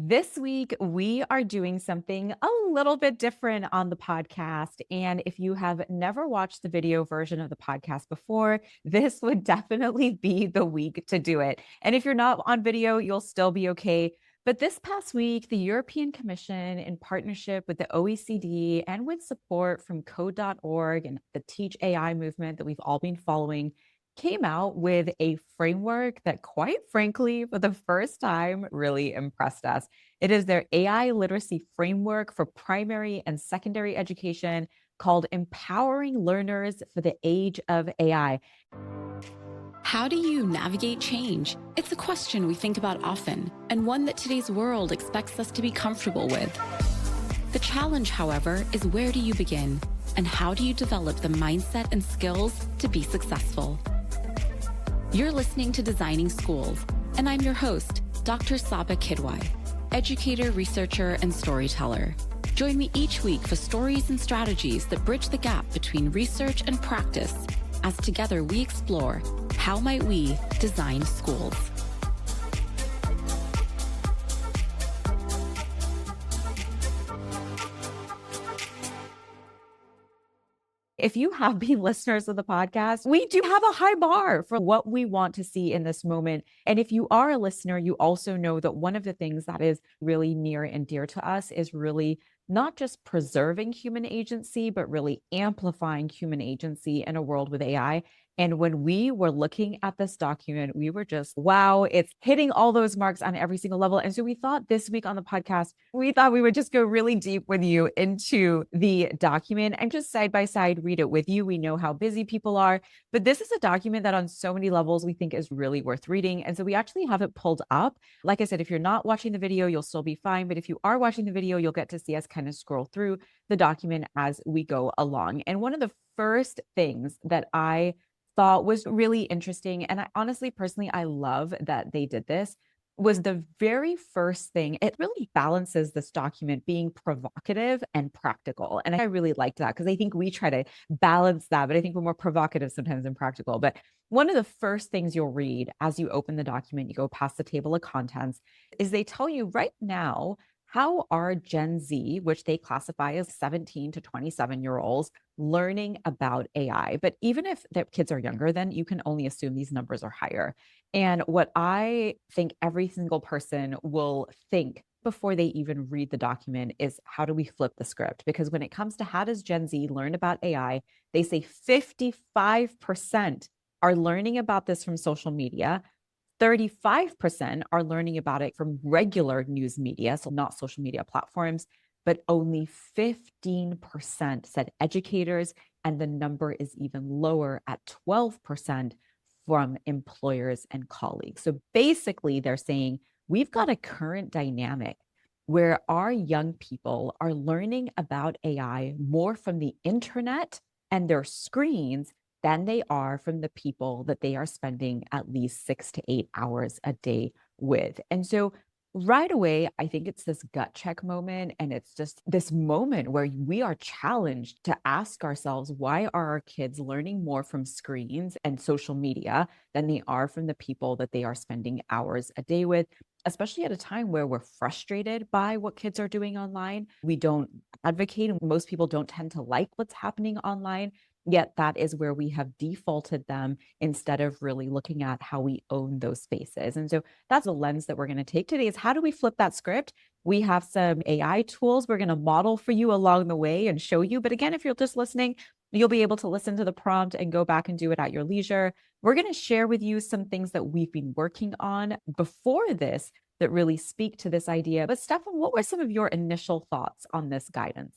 This week, we are doing something a little bit different on the podcast. And if you have never watched the video version of the podcast before, this would definitely be the week to do it. And if you're not on video, you'll still be okay. But this past week, the European Commission, in partnership with the OECD and with support from code.org and the Teach AI movement that we've all been following, came out with a framework that, quite frankly, for the first time, really impressed us. It is their AI literacy framework for primary and secondary education called Empowering Learners for the Age of AI. How do you navigate change? It's a question we think about often, and one that today's world expects us to be comfortable with. The challenge, however, is where do you begin? And how do you develop the mindset and skills to be successful? You're listening to Designing Schools, and I'm your host, Dr. Sabba educator, researcher, and storyteller. Join me each week for stories and strategies that bridge the gap between research and practice, as together we explore how might we design schools. If you have been listeners of the podcast, we do have a high bar for what we want to see in this moment. And if you are a listener, you also know that one of the things that is really near and dear to us is really not just preserving human agency, but really amplifying human agency in a world with AI. And when we were looking at this document, we were just, wow, it's hitting all those marks on every single level. And so we thought this week on the podcast, we thought we would just go really deep with you into the document and just side by side read it with you. We know how busy people are, but this is a document that on so many levels we think is really worth reading. And so we actually have it pulled up. Like I said, if you're not watching the video, you'll still be fine. But if you are watching the video, you'll get to see us kind of scroll through the document as we go along. And one of the first things that I thought was really interesting, and I honestly, personally, I love that they did this, was the very first thing. It really balances this document being provocative and practical. And I really liked that because I think we try to balance that, but I think we're more provocative sometimes than practical. But one of the first things you'll read as you open the document, you go past the table of contents, is they tell you right now, how are Gen Z, which they classify as 17 to 27-year-olds, learning about AI? But even if their kids are younger, then you can only assume these numbers are higher. And what I think every single person will think before they even read the document is, how do we flip the script? Because when it comes to how does Gen Z learn about AI, they say 55% are learning about this from social media. 35% are learning about it from regular news media, so not social media platforms, but only 15% said educators, and the number is even lower at 12% from employers and colleagues. So basically, they're saying we've got a current dynamic where our young people are learning about AI more from the internet and their screens than they are from the people that they are spending at least 6 to 8 hours a day with. And so right away, I think it's this gut check moment. And it's just this moment where we are challenged to ask ourselves, why are our kids learning more from screens and social media than they are from the people that they are spending hours a day with? Especially at a time where we're frustrated by what kids are doing online. We don't advocate, and most people don't tend to like what's happening online. Yet that is where we have defaulted them instead of really looking at how we own those spaces. And so that's the lens that we're going to take today, is how do we flip that script? We have some AI tools we're going to model for you along the way and show you. But again, if you're just listening, you'll be able to listen to the prompt and go back and do it at your leisure. We're going to share with you some things that we've been working on before this that really speak to this idea. But Stefan, what were some of your initial thoughts on this guidance?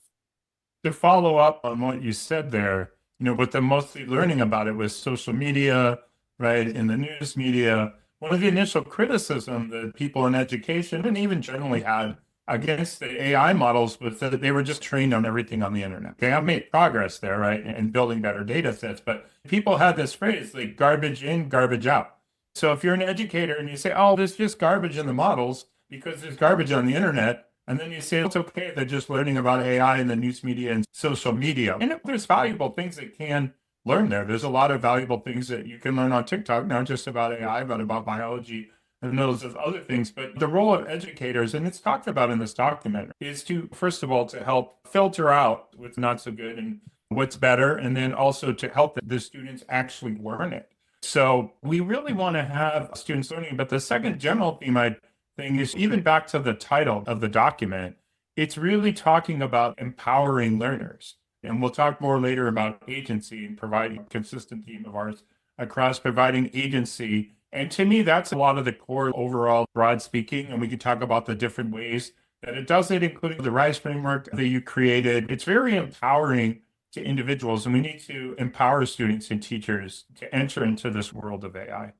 To follow up on what you said there, what they're mostly learning about it was social media, right? In the news media. One of the initial criticism that people in education and even generally had against the AI models was that they were just trained on everything on the internet. They have made progress there, right? In building better data sets, but people had this phrase like garbage in, garbage out. So if you're an educator and you say, oh, there's just garbage in the models because there's garbage on the internet, and then you say, it's okay, they're just learning about AI in the news media and social media. And there's valuable things that can learn there. There's a lot of valuable things that you can learn on TikTok, not just about AI, but about biology, and those of other things. But the role of educators, and it's talked about in this document, is to, first of all, to help filter out what's not so good and what's better, and then also to help the students actually learn it. So we really want to have students learning. But the second general theme I think is even back to the title of the document, it's really talking about empowering learners. And we'll talk more later about agency and providing a consistent theme of ours across providing agency. And to me, that's a lot of the core overall broad speaking. And we can talk about the different ways that it does it, including the RISE framework that you created. It's very empowering to individuals, and we need to empower students and teachers to enter into this world of AI.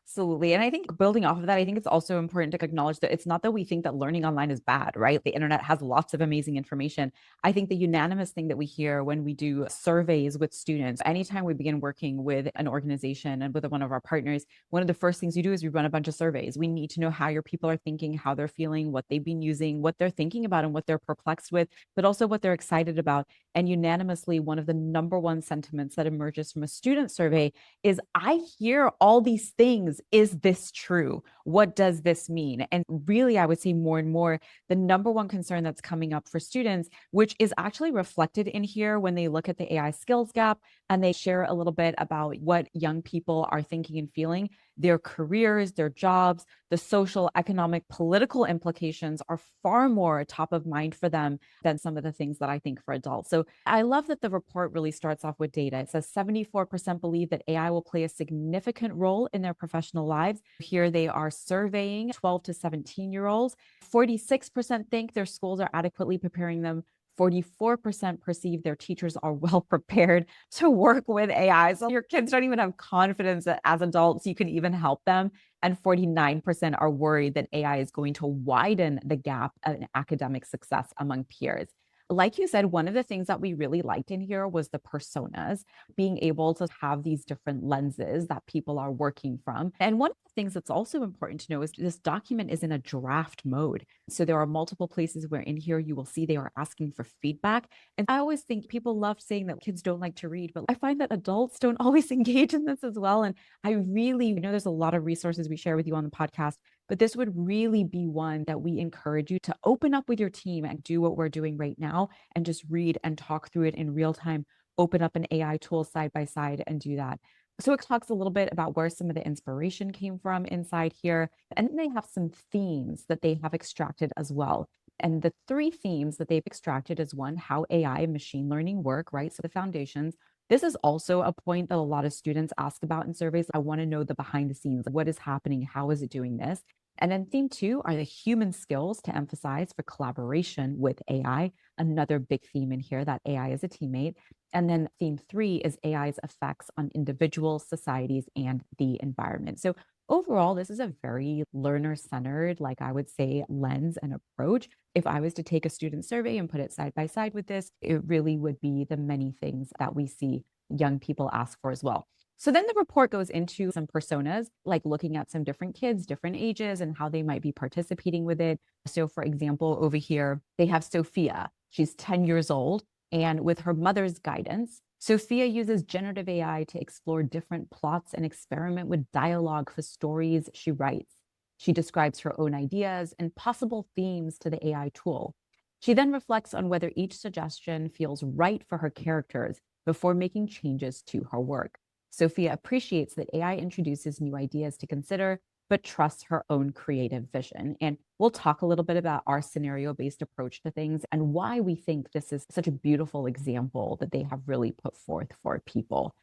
Absolutely. And I think building off of that, I think it's also important to acknowledge that it's not that we think that learning online is bad, right? The internet has lots of amazing information. I think the unanimous thing that we hear when we do surveys with students, anytime we begin working with an organization and with one of our partners, one of the first things you do is we run a bunch of surveys. We need to know how your people are thinking, how they're feeling, what they've been using, what they're thinking about, and what they're perplexed with, but also what they're excited about. And unanimously, one of the number one sentiments that emerges from a student survey is, I hear all these things. Is this true? What does this mean? And really, I would say more and more, the number one concern that's coming up for students, which is actually reflected in here when they look at the AI skills gap and they share a little bit about what young people are thinking and feeling, their careers, their jobs, the social, economic, political implications are far more top of mind for them than some of the things that I think for adults. So I love that the report really starts off with data. It says 74% believe that AI will play a significant role in their professional lives. Here they are surveying 12 to 17-year-olds. 46% think their schools are adequately preparing them. 44% perceive their teachers are well prepared to work with AI. So your kids don't even have confidence that as adults you can even help them. And 49% are worried that AI is going to widen the gap in academic success among peers. Like you said, one of the things that we really liked in here was the personas, being able to have these different lenses that people are working from. And one of the things that's also important to know is this document is in a draft mode. So there are multiple places where in here you will see they are asking for feedback. And I always think people love saying that kids don't like to read, but I find that adults don't always engage in this as well. And I really know there's a lot of resources we share with you on the podcast, but this would really be one that we encourage you to open up with your team and do what we're doing right now and just read and talk through it in real time, open up an AI tool side by side and do that. So it talks a little bit about where some of the inspiration came from inside here. And then they have some themes that they have extracted as well. And the three themes that they've extracted is one, how AI and machine learning work, right? So the foundations. This is also a point that a lot of students ask about in surveys. I want to know the behind the scenes. What is happening? How is it doing this? And then theme two are the human skills to emphasize for collaboration with AI. Another big theme in here, that AI is a teammate. And then theme three is AI's effects on individuals, societies, and the environment. So overall, this is a very learner-centered, like I would say, lens and approach. If I was to take a student survey and put it side by side with this, it really would be the many things that we see young people ask for as well. So then the report goes into some personas, like looking at some different kids, different ages, and how they might be participating with it. So for example, over here, they have Sophia. She's 10 years old. And with her mother's guidance, Sophia uses generative AI to explore different plots and experiment with dialogue for stories she writes. She describes her own ideas and possible themes to the AI tool. She then reflects on whether each suggestion feels right for her characters before making changes to her work. Sophia appreciates that AI introduces new ideas to consider, but trusts her own creative vision. And we'll talk a little bit about our scenario-based approach to things and why we think this is such a beautiful example that they have really put forth for people.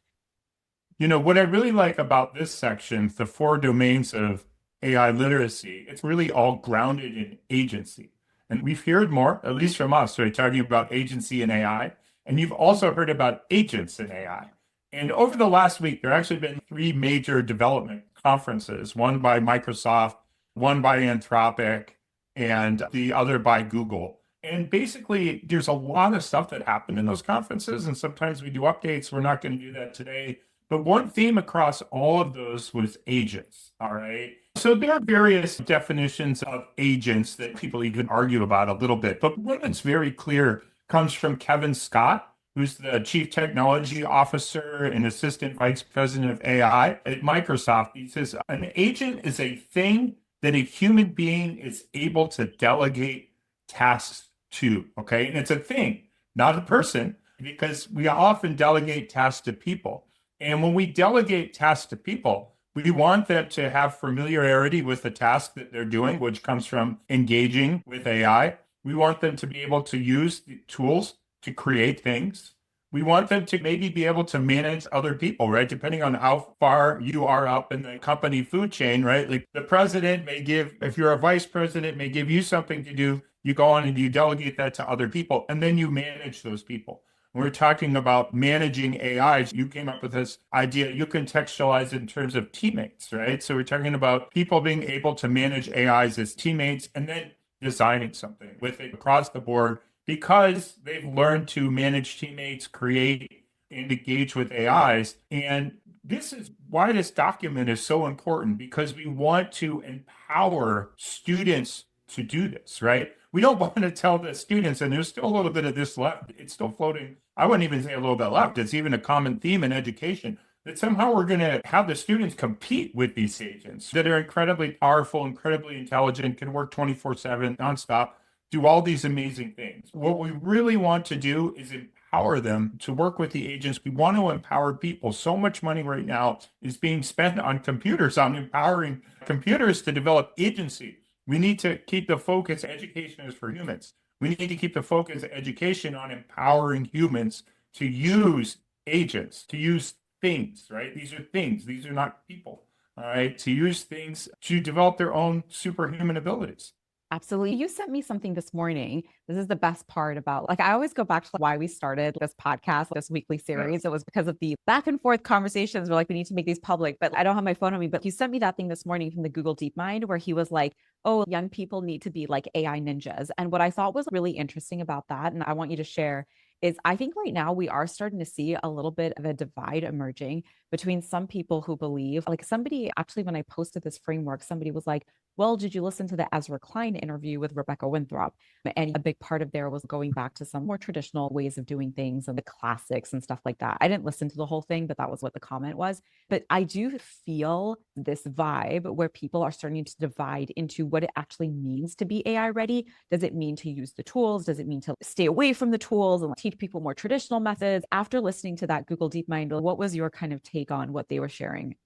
You know, what I really like about this section, the 4 domains of AI literacy, it's really all grounded in agency. And we've heard more, at least from us, right, talking about agency in AI. And you've also heard about agents in AI. And over the last week, there have actually been 3 major development conferences, one by Microsoft, one by Anthropic, and the other by Google. And basically, there's a lot of stuff that happened in those conferences, and sometimes we do updates. We're not going to do that today. But one theme across all of those was agents, all right? So there are various definitions of agents that people even argue about a little bit. But one that's very clear comes from Kevin Scott, who's the Chief Technology Officer and Assistant Vice President of AI at Microsoft. He says, an agent is a thing that a human being is able to delegate tasks to, okay? And it's a thing, not a person, because we often delegate tasks to people. And when we delegate tasks to people, we want them to have familiarity with the task that they're doing, which comes from engaging with AI. We want them to be able to use the tools to create things. We want them to maybe be able to manage other people, right? Depending on how far you are up in the company food chain, right? Like the president may give, if you're a vice president, may give you something to do. You go on and you delegate that to other people, and then you manage those people. When we're talking about managing AIs, you came up with this idea. You contextualize it in terms of teammates, right? So we're talking about people being able to manage AIs as teammates and then designing something with it across the board because they've learned to manage teammates, create, and engage with AIs. And this is why this document is so important, because we want to empower students to do this, right? We don't want to tell the students, and there's still a little bit of this left. It's still floating. I wouldn't even say a little bit left. It's even a common theme in education that somehow we're going to have the students compete with these agents that are incredibly powerful, incredibly intelligent, can work 24/7 nonstop, do all these amazing things. What we really want to do is empower them to work with the agents. We want to empower people. So much money right now is being spent on computers, on empowering computers to develop agency. We need to keep the focus. Education is for humans. We need to keep the focus of education on empowering humans to use agents, to use things, right? These are things. These are not people, all right? To use things to develop their own superhuman abilities. Absolutely. You sent me something this morning. This is the best part about, like, I always go back to why we started this podcast, this weekly series. It was because of the back and forth conversations. We're like, we need to make these public, but I don't have my phone on me. But you sent me that thing this morning from the Google DeepMind where he was like, oh, young people need to be like AI ninjas. And what I thought was really interesting about that, and I want you to share, is I think right now we are starting to see a little bit of a divide emerging between some people who believe, like somebody actually, when I posted this framework, somebody was like, well, did you listen to the Ezra Klein interview with Rebecca Winthrop? And a big part of there was going back to some more traditional ways of doing things and the classics and stuff like that. I didn't listen to the whole thing, but that was what the comment was. But I do feel this vibe where people are starting to divide into what it actually means to be AI ready. Does it mean to use the tools? Does it mean to stay away from the tools and teach people more traditional methods? After listening to that Google DeepMind, what was your kind of take on what they were sharing?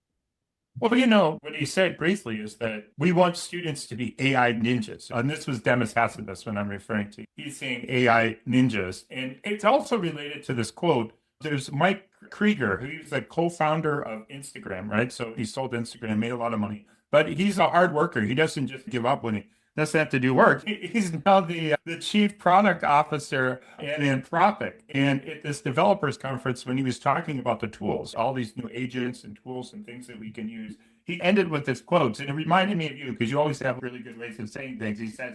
Well, what he said briefly is that we want students to be AI ninjas. And this was Demis Hassabis when I'm referring to. He's saying AI ninjas. And it's also related to this quote. There's Mike Krieger, who's a co-founder of Instagram, right? So he sold Instagram, made a lot of money. But he's a hard worker. He doesn't just give up when he doesn't have to do work. He's now the chief product officer at Anthropic. And at this developers conference, when he was talking about the tools, all these new agents and tools and things that we can use, he ended with this quote. And it reminded me of you because you always have really good ways of saying things. He says,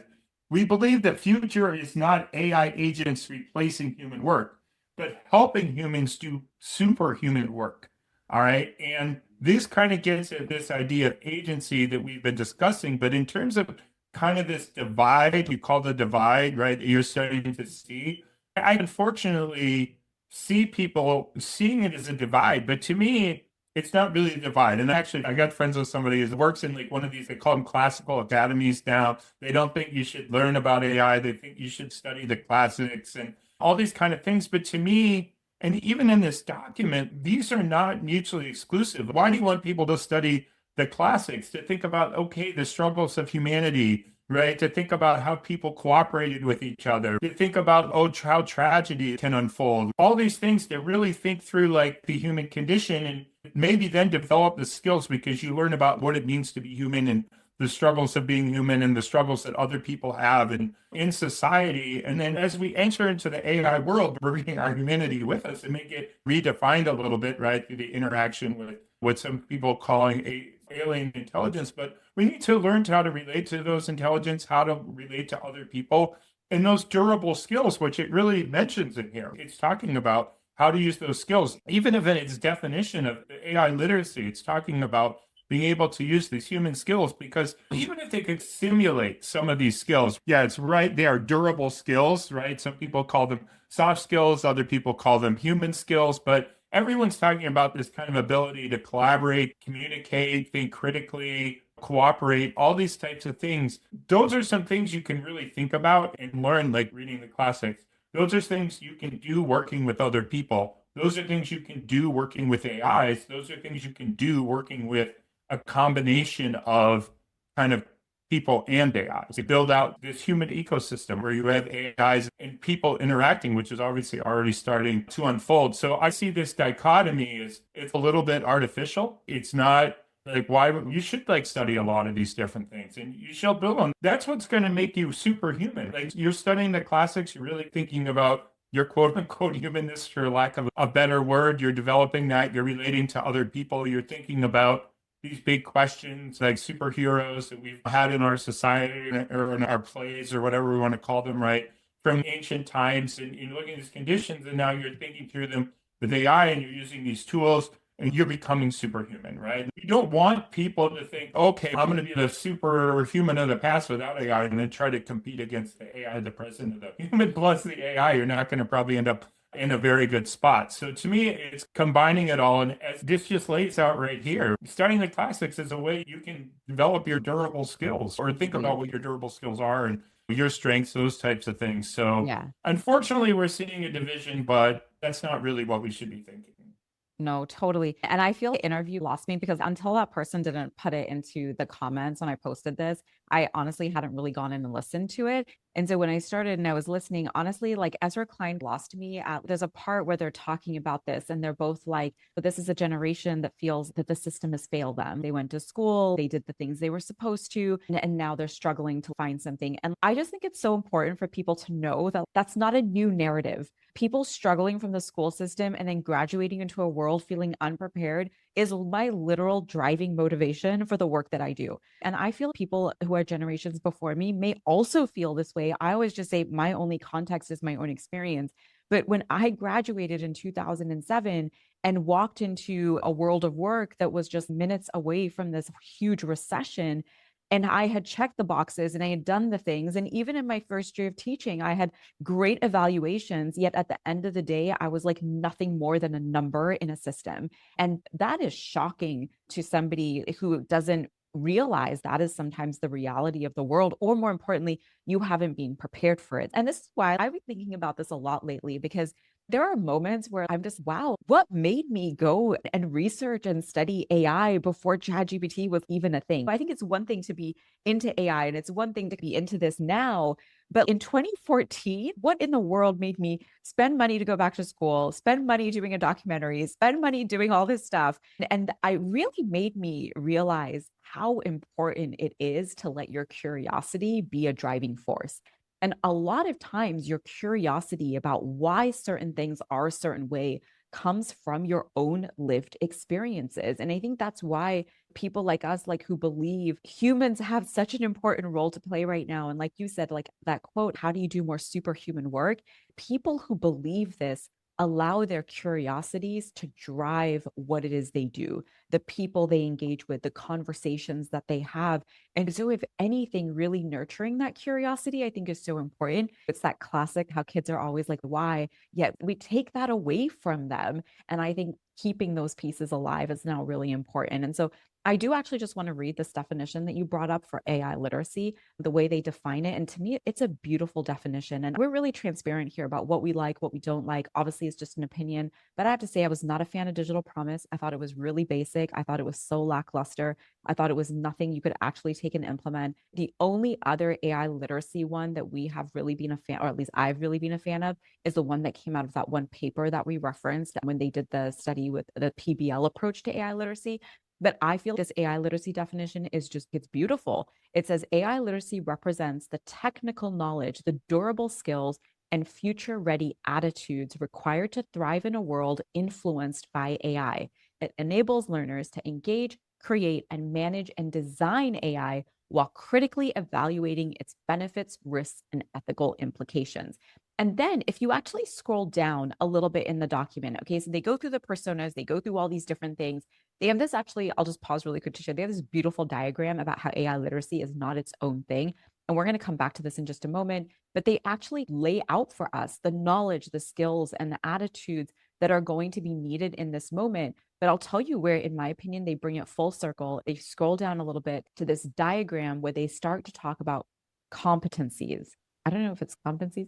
"We believe the future is not AI agents replacing human work, but helping humans do superhuman work." All right. And this kind of gets at this idea of agency that we've been discussing. But in terms of kind of this divide, you call the divide, right? You're starting to see. I unfortunately see people seeing it as a divide, but to me, it's not really a divide. And actually, I got friends with somebody who works in like one of these, they call them classical academies now. They don't think you should learn about AI. They think you should study the classics and all these kind of things. But to me, and even in this document, these are not mutually exclusive. Why do you want people to study the classics, to think about, okay, the struggles of humanity, right? To think about how people cooperated with each other, to think about, oh, how tragedy can unfold, all these things to really think through like the human condition and maybe then develop the skills because you learn about what it means to be human and the struggles of being human and the struggles that other people have in society. And then as we enter into the AI world, we're bringing our humanity with us and make it redefined a little bit, right? Through the interaction with what some people calling alien intelligence, but we need to learn how to relate to those intelligence, how to relate to other people, and those durable skills, which it really mentions in here. It's talking about how to use those skills. Even if in its definition of AI literacy, it's talking about being able to use these human skills, because even if they could simulate some of these skills, yeah, it's right, they are durable skills, right? Some people call them soft skills, other people call them human skills, but everyone's talking about this kind of ability to collaborate, communicate, think critically, cooperate, all these types of things. Those are some things you can really think about and learn, like reading the classics. Those are things you can do working with other people. Those are things you can do working with AIs. Those are things you can do working with a combination of kind of people and AIs to build out this human ecosystem where you have AIs and people interacting, which is obviously already starting to unfold. So I see this dichotomy as it's a little bit artificial. It's not like why you should like study a lot of these different things and you shall build on. That's what's going to make you superhuman. Like you're studying the classics, you're really thinking about your quote unquote humanness, for lack of a better word. You're developing that, you're relating to other people, you're thinking about these big questions like superheroes that we've had in our society or in our plays or whatever we want to call them, right? From ancient times, and you're looking at these conditions and now you're thinking through them with AI and you're using these tools and you're becoming superhuman, right? You don't want people to think, okay, I'm going to be the superhuman of the past without AI and then try to compete against the AI, the present of the human plus the AI. You're not going to probably end up in a very good spot. So to me, it's combining it all. And as this just lays out right here, studying the classics is a way you can develop your durable skills or think about what your durable skills are and your strengths, those types of things. So unfortunately, we're seeing a division, but that's not really what we should be thinking. No, totally. And I feel the interview lost me because until that person didn't put it into the comments when I posted this, I honestly hadn't really gone in and listened to it. And so when I started and I was listening, honestly, like Ezra Klein lost me at there's a part where they're talking about this and they're both like, but this is a generation that feels that the system has failed them. They went to school, they did the things they were supposed to, and now they're struggling to find something. And I just think it's so important for people to know that that's not a new narrative. People struggling from the school system and then graduating into a world feeling unprepared is my literal driving motivation for the work that I do. And I feel people who are generations before me may also feel this way. I always just say my only context is my own experience. But when I graduated in 2007 and walked into a world of work that was just minutes away from this huge recession, and I had checked the boxes and I had done the things. And even in my first year of teaching, I had great evaluations. Yet at the end of the day, I was like nothing more than a number in a system. And that is shocking to somebody who doesn't realize that is sometimes the reality of the world, or more importantly, you haven't been prepared for it. And this is why I've been thinking about this a lot lately, because there are moments where I'm just, wow, what made me go and research and study AI before ChatGPT was even a thing? I think it's one thing to be into AI and it's one thing to be into this now. But in 2014, what in the world made me spend money to go back to school, spend money doing a documentary, spend money doing all this stuff? And I really made me realize how important it is to let your curiosity be a driving force. And a lot of times, your curiosity about why certain things are a certain way comes from your own lived experiences. And I think that's why people like us, like who believe humans have such an important role to play right now. And like you said, like that quote, how do you do more superhuman work? People who believe this allow their curiosities to drive what it is they do, the people they engage with, the conversations that they have. And so, if anything, really nurturing that curiosity, I think is so important. It's that classic how kids are always like, why? Yet we take that away from them. And I think keeping those pieces alive is now really important. And so, I do actually just want to read this definition that you brought up for AI literacy, the way they define it. And to me, it's a beautiful definition. And we're really transparent here about what we like, what we don't like. Obviously, it's just an opinion. But I have to say, I was not a fan of Digital Promise. I thought it was really basic. I thought it was so lackluster. I thought it was nothing you could actually take and implement. The only other AI literacy one that we have really been a fan, or at least I've really been a fan of, is the one that came out of that one paper that we referenced when they did the study with the PBL approach to AI literacy. But I feel this AI literacy definition is just, it's beautiful. It says AI literacy represents the technical knowledge, the durable skills, and future ready attitudes required to thrive in a world influenced by AI. It enables learners to engage, create, and manage and design AI while critically evaluating its benefits, risks, and ethical implications. And then if you actually scroll down a little bit in the document, okay, so they go through the personas, they go through all these different things. They have this actually, I'll just pause really quick to share. They have this beautiful diagram about how AI literacy is not its own thing. And we're going to come back to this in just a moment, but they actually lay out for us the knowledge, the skills, and the attitudes that are going to be needed in this moment But I'll tell you where, in my opinion, they bring it full circle. They scroll down a little bit to this diagram where they start to talk about competencies. I don't know if it's competencies.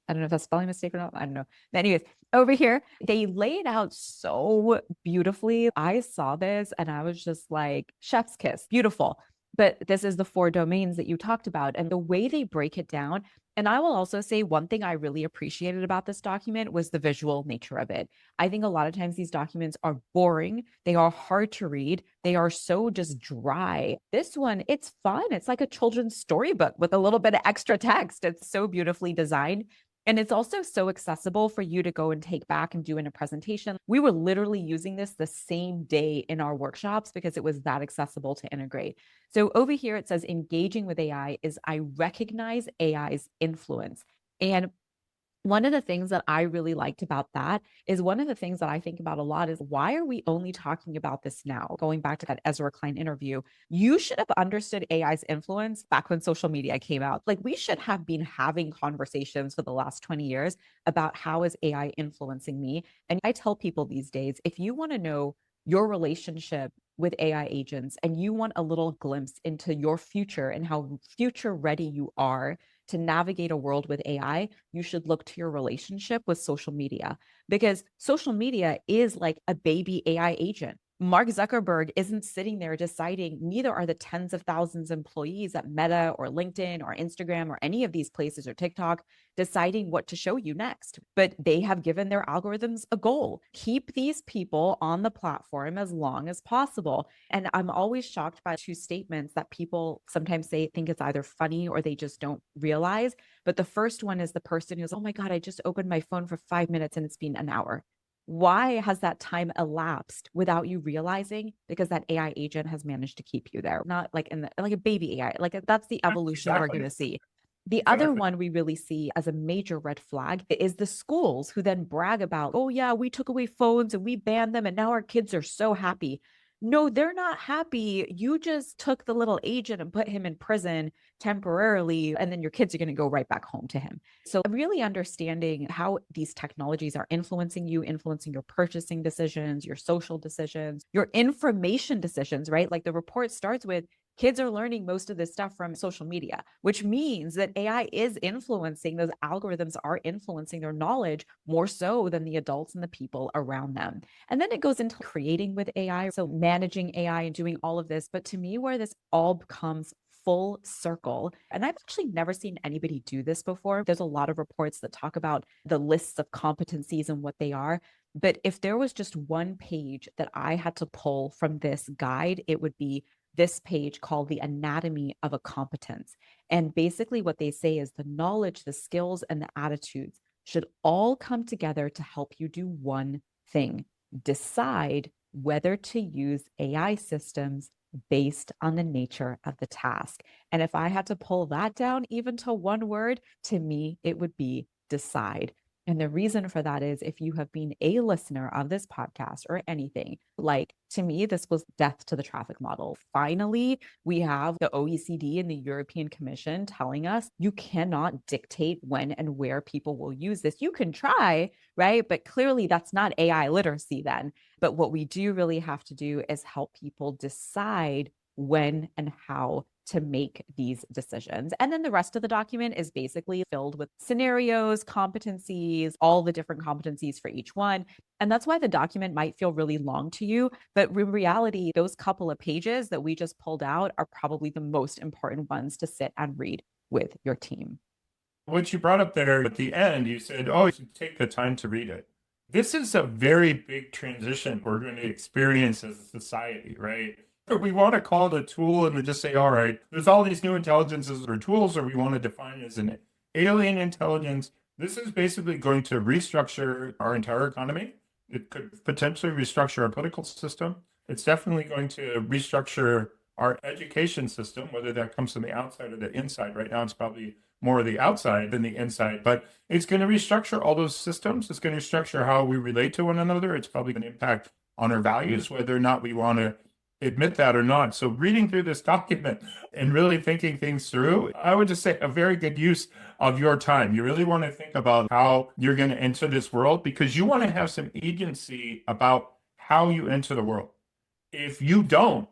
I don't know if that's a spelling mistake or not. I don't know. But anyways, over here, they lay it out so beautifully. I saw this and I was just like, chef's kiss, beautiful. But this is the 4 domains that you talked about and the way they break it down. And I will also say one thing I really appreciated about this document was the visual nature of it. I think a lot of times these documents are boring. They are hard to read. They are so just dry. This one, it's fun. It's like a children's storybook with a little bit of extra text. It's so beautifully designed. And it's also so accessible for you to go and take back and do in a presentation. We were literally using this the same day in our workshops because it was that accessible to integrate. So over here, it says engaging with AI is I recognize AI's influence. And one of the things that I really liked about that is one of the things that I think about a lot is why are we only talking about this now? Going back to that Ezra Klein interview, you should have understood AI's influence back when social media came out. Like we should have been having conversations for the last 20 years about how is AI influencing me. And I tell people these days, if you want to know your relationship with AI agents and you want a little glimpse into your future and how future ready you are to navigate a world with AI, you should look to your relationship with social media because social media is like a baby AI agent. Mark Zuckerberg isn't sitting there deciding, neither are the tens of thousands of employees at Meta or LinkedIn or Instagram or any of these places or TikTok deciding what to show you next. But they have given their algorithms a goal. Keep these people on the platform as long as possible. And I'm always shocked by 2 statements that people sometimes say think it's either funny or they just don't realize. But the first one is the person who's, oh my God, I just opened my phone for 5 minutes and it's been an hour. Why has that time elapsed without you realizing? Because that AI agent has managed to keep you there, not like like a baby AI. Like that's the evolution we're going to see. The other one we really see as a major red flag is the schools who then brag about, oh yeah, we took away phones and we banned them and now our kids are so happy. No, they're not happy. You just took the little agent and put him in prison temporarily, and then your kids are going to go right back home to him. So really understanding how these technologies are influencing you, influencing your purchasing decisions, your social decisions, your information decisions, right? Like the report starts with kids are learning most of this stuff from social media, which means that AI is influencing, those algorithms are influencing their knowledge more so than the adults and the people around them. And then it goes into creating with AI. So managing AI and doing all of this. But to me, where this all becomes full circle, and I've actually never seen anybody do this before. There's a lot of reports that talk about the lists of competencies and what they are. But if there was just one page that I had to pull from this guide, it would be this page called The Anatomy of a Competence. And basically what they say is the knowledge, the skills, and the attitudes should all come together to help you do one thing: decide whether to use AI systems based on the nature of the task. And if I had to pull that down even to one word, to me, it would be decide. And the reason for that is if you have been a listener of this podcast or anything, like to me, this was death to the traffic model. Finally, we have the OECD and the European Commission telling us you cannot dictate when and where people will use this. You can try, right? But clearly that's not AI literacy then. But what we do really have to do is help people decide when and how to make these decisions. And then the rest of the document is basically filled with scenarios, competencies, all the different competencies for each one. And that's why the document might feel really long to you. But in reality, those couple of pages that we just pulled out are probably the most important ones to sit and read with your team. What you brought up there at the end, you said, oh, you should take the time to read it. This is a very big transition we're going to experience as a society, right? We want to call it a tool and we just say, all right, there's all these new intelligences or tools, or we want to define it as an alien intelligence. This is basically going to restructure our entire economy. It could potentially restructure our political system. It's definitely going to restructure our education system, whether that comes from the outside or the inside. Right now, it's probably more of the outside than the inside, but it's going to restructure all those systems. It's going to restructure how we relate to one another. It's probably going to impact on our values, whether or not we want to admit that or not. So reading through this document and really thinking things through, I would just say a very good use of your time. You really want to think about how you're going to enter this world because you want to have some agency about how you enter the world. If you don't,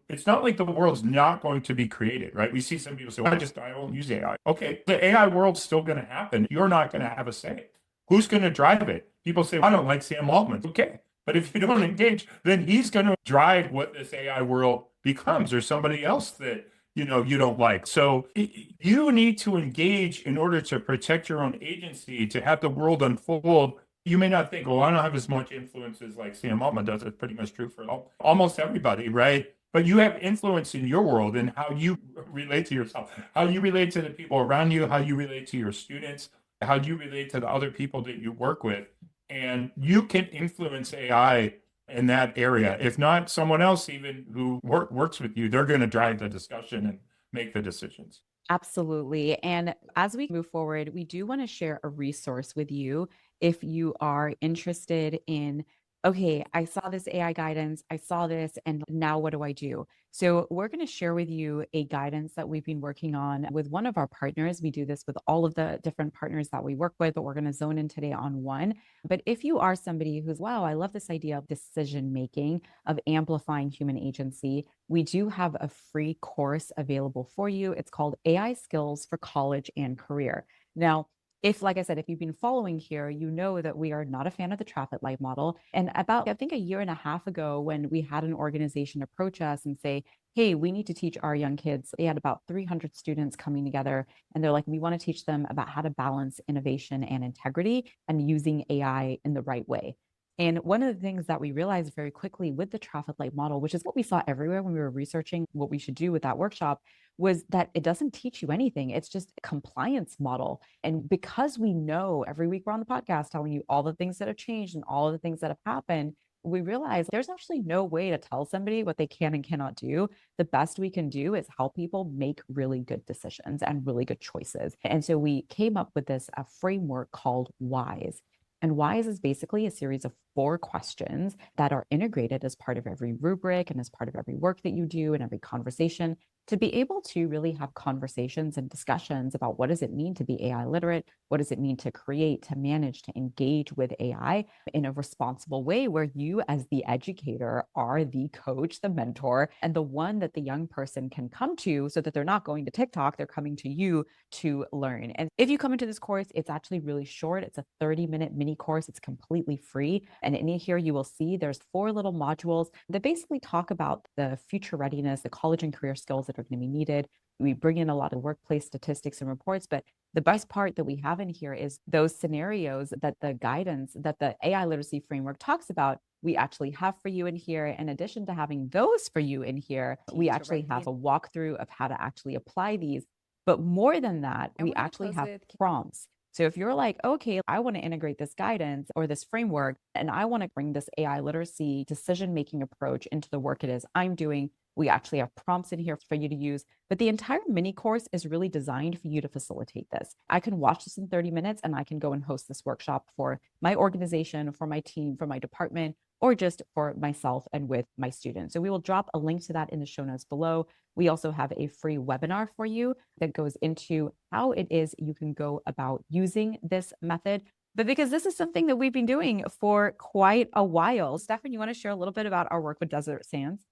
it's not like the world's not going to be created, right? We see some people say, well, I won't use AI. Okay, the AI world's still going to happen. You're not going to have a say. Who's going to drive it? People say, well, I don't like Sam Altman. Okay. But if you don't engage, then he's going to drive what this AI world becomes, or somebody else that, you don't like. So you need to engage in order to protect your own agency, to have the world unfold. You may not think, well, I don't have as much influence as like Sam Altman does. It's pretty much true for almost everybody, right? But you have influence in your world and how you relate to yourself, how you relate to the people around you, how you relate to your students, how you relate to the other people that you work with. And you can influence AI in that area. If not, someone else even who works with you, they're going to drive the discussion and make the decisions. Absolutely. And as we move forward, we do want to share a resource with you if you are interested in, okay, I saw this AI guidance, I saw this, and now what do I do? So we're going to share with you a guidance that we've been working on with one of our partners. We do this with all of the different partners that we work with, but we're going to zone in today on one. But if you are somebody who's, wow, I love this idea of decision making, of amplifying human agency, we do have a free course available for you. It's called AI Skills for College and Career. Now, if, like I said, if you've been following here, you know that we are not a fan of the traffic light model. And about, I think, a year and a half ago, when we had an organization approach us and say, hey, we need to teach our young kids. They had about 300 students coming together, and they're like, we want to teach them about how to balance innovation and integrity and using AI in the right way. And one of the things that we realized very quickly with the traffic light model, which is what we saw everywhere when we were researching what we should do with that workshop, was that it doesn't teach you anything. It's just a compliance model. And because we know every week we're on the podcast telling you all the things that have changed and all of the things that have happened, we realize there's actually no way to tell somebody what they can and cannot do. The best we can do is help people make really good decisions and really good choices. And so we came up with this framework called WISE. And WISE is basically a series of 4 questions that are integrated as part of every rubric and as part of every work that you do and every conversation, to be able to really have conversations and discussions about what does it mean to be AI literate? What does it mean to create, to manage, to engage with AI in a responsible way, where you as the educator are the coach, the mentor, and the one that the young person can come to, so that they're not going to TikTok, they're coming to you to learn. And if you come into this course, it's actually really short. It's a 30-minute mini course. It's completely free. And in here, you will see there's 4 little modules that basically talk about the future readiness, the college and career skills that are going to be needed. We bring in a lot of workplace statistics and reports, but the best part that we have in here is those scenarios that the guidance that the AI literacy framework talks about, we actually have for you in here. In addition to having those for you in here, we actually have a walkthrough of how to actually apply these. But more than that, we actually have prompts. So if you're like, okay, I want to integrate this guidance or this framework, and I want to bring this AI literacy decision-making approach into the work it is I'm doing, we actually have prompts in here for you to use. But the entire mini course is really designed for you to facilitate this. I can watch this in 30 minutes and I can go and host this workshop for my organization, for my team, for my department, or just for myself and with my students. So we will drop a link to that in the show notes below. We also have a free webinar for you that goes into how it is you can go about using this method. But because this is something that we've been doing for quite a while, Stefan, you want to share a little bit about our work with Desert Sands?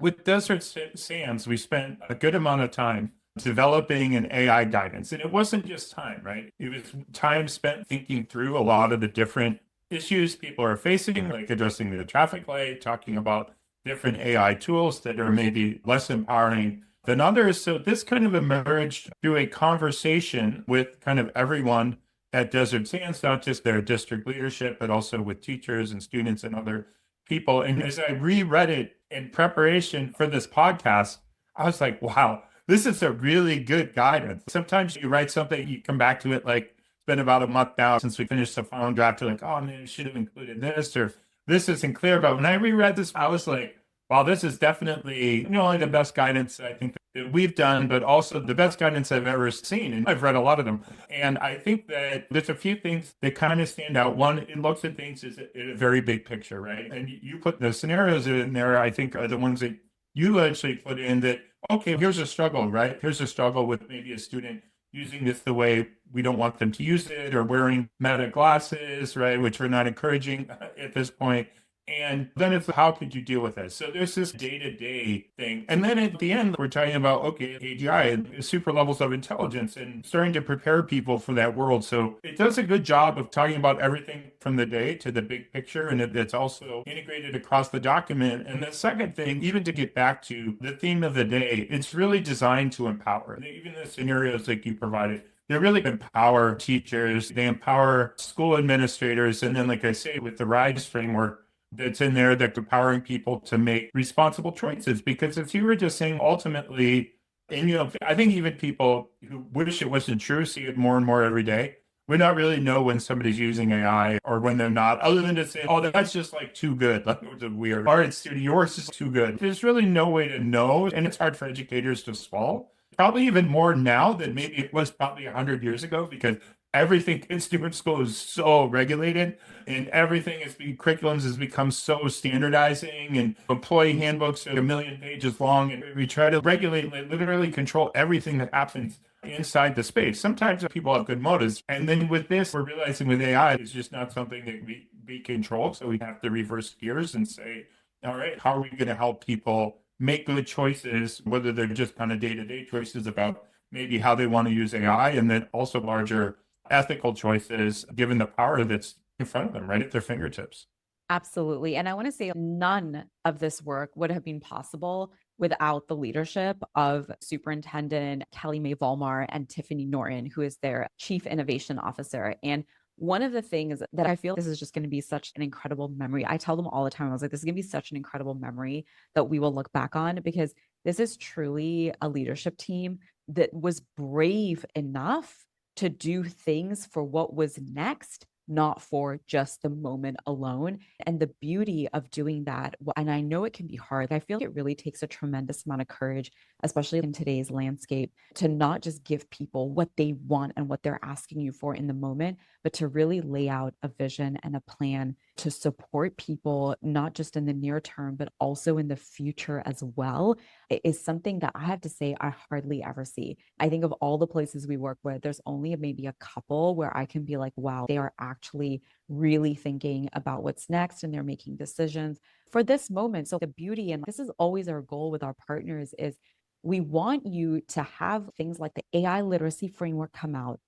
With Desert Sands, we spent a good amount of time developing an AI guidance. And it wasn't just time, right? It was time spent thinking through a lot of the different issues people are facing, like addressing the traffic light, talking about different AI tools that are maybe less empowering than others. So this kind of emerged through a conversation with kind of everyone at Desert Sands, not just their district leadership, but also with teachers and students and other people. And as I reread it in preparation for this podcast, I was like, wow, this is a really good guidance. Sometimes you write something, you come back to it, like it's been about a month now since we finished the final draft. You're like, oh man, you should have included this, or this isn't clear. But when I reread this, I was like, wow, this is definitely not only the best guidance I think that we've done, but also the best guidance I've ever seen. And I've read a lot of them. And I think that there's a few things that kind of stand out. One, it looks at things as a very big picture, right? And you put the scenarios in there, I think, are the ones that you actually put in that, okay, here's a struggle, right? Here's a struggle with maybe a student using this the way we don't want them to use it, or wearing Meta glasses, right? Which we're not encouraging at this point. And then it's how could you deal with it? So there's this day-to-day thing. And then at the end, we're talking about, okay, AGI and super levels of intelligence and starting to prepare people for that world. So it does a good job of talking about everything from the day to the big picture. And it's also integrated across the document. And the second thing, even to get back to the theme of the day, it's really designed to empower. Even the scenarios that you provided, they really empower teachers, they empower school administrators. And then, like I say, with the RISE framework, that's in there that's empowering people to make responsible choices. Because as you were just saying, ultimately, and I think even people who wish it wasn't true see it more and more every day. We not really know when somebody's using AI or when they're not, other than to say, oh, that's just like too good. Like it was weird. Or it's yours is too good. There's really no way to know. And it's hard for educators to swallow. Probably even more now than maybe it was probably 100 years ago, because everything kids do in school is so regulated, and everything is curriculums has become so standardizing, and employee handbooks are 1,000,000 pages long, and we try to regulate, like, literally control everything that happens inside the space. Sometimes people have good motives, and then with this, we're realizing with AI, it's just not something that we control. So we have to reverse gears and say, all right, how are we going to help people make good choices, whether they're just kind of day-to-day choices about maybe how they want to use AI, and then also larger ethical choices, given the power that's in front of them, right at their fingertips. Absolutely. And I want to say none of this work would have been possible without the leadership of Superintendent Kelly Mae Volmar and Tiffany Norton, who is their Chief Innovation Officer. And one of the things that I feel this is just going to be such an incredible memory. I tell them all the time, I was like, this is going to be such an incredible memory that we will look back on, because this is truly a leadership team that was brave enough to do things for what was next, not for just the moment alone. And the beauty of doing that, and I know it can be hard, I feel like it really takes a tremendous amount of courage, especially in today's landscape, to not just give people what they want and what they're asking you for in the moment, but to really lay out a vision and a plan to support people, not just in the near term, but also in the future as well. It is something that I have to say I hardly ever see. I think of all the places we work with, there's only maybe a couple where I can be like, wow, they are actually really thinking about what's next and they're making decisions for this moment. So the beauty, and this is always our goal with our partners, is we want you to have things like the AI literacy framework come out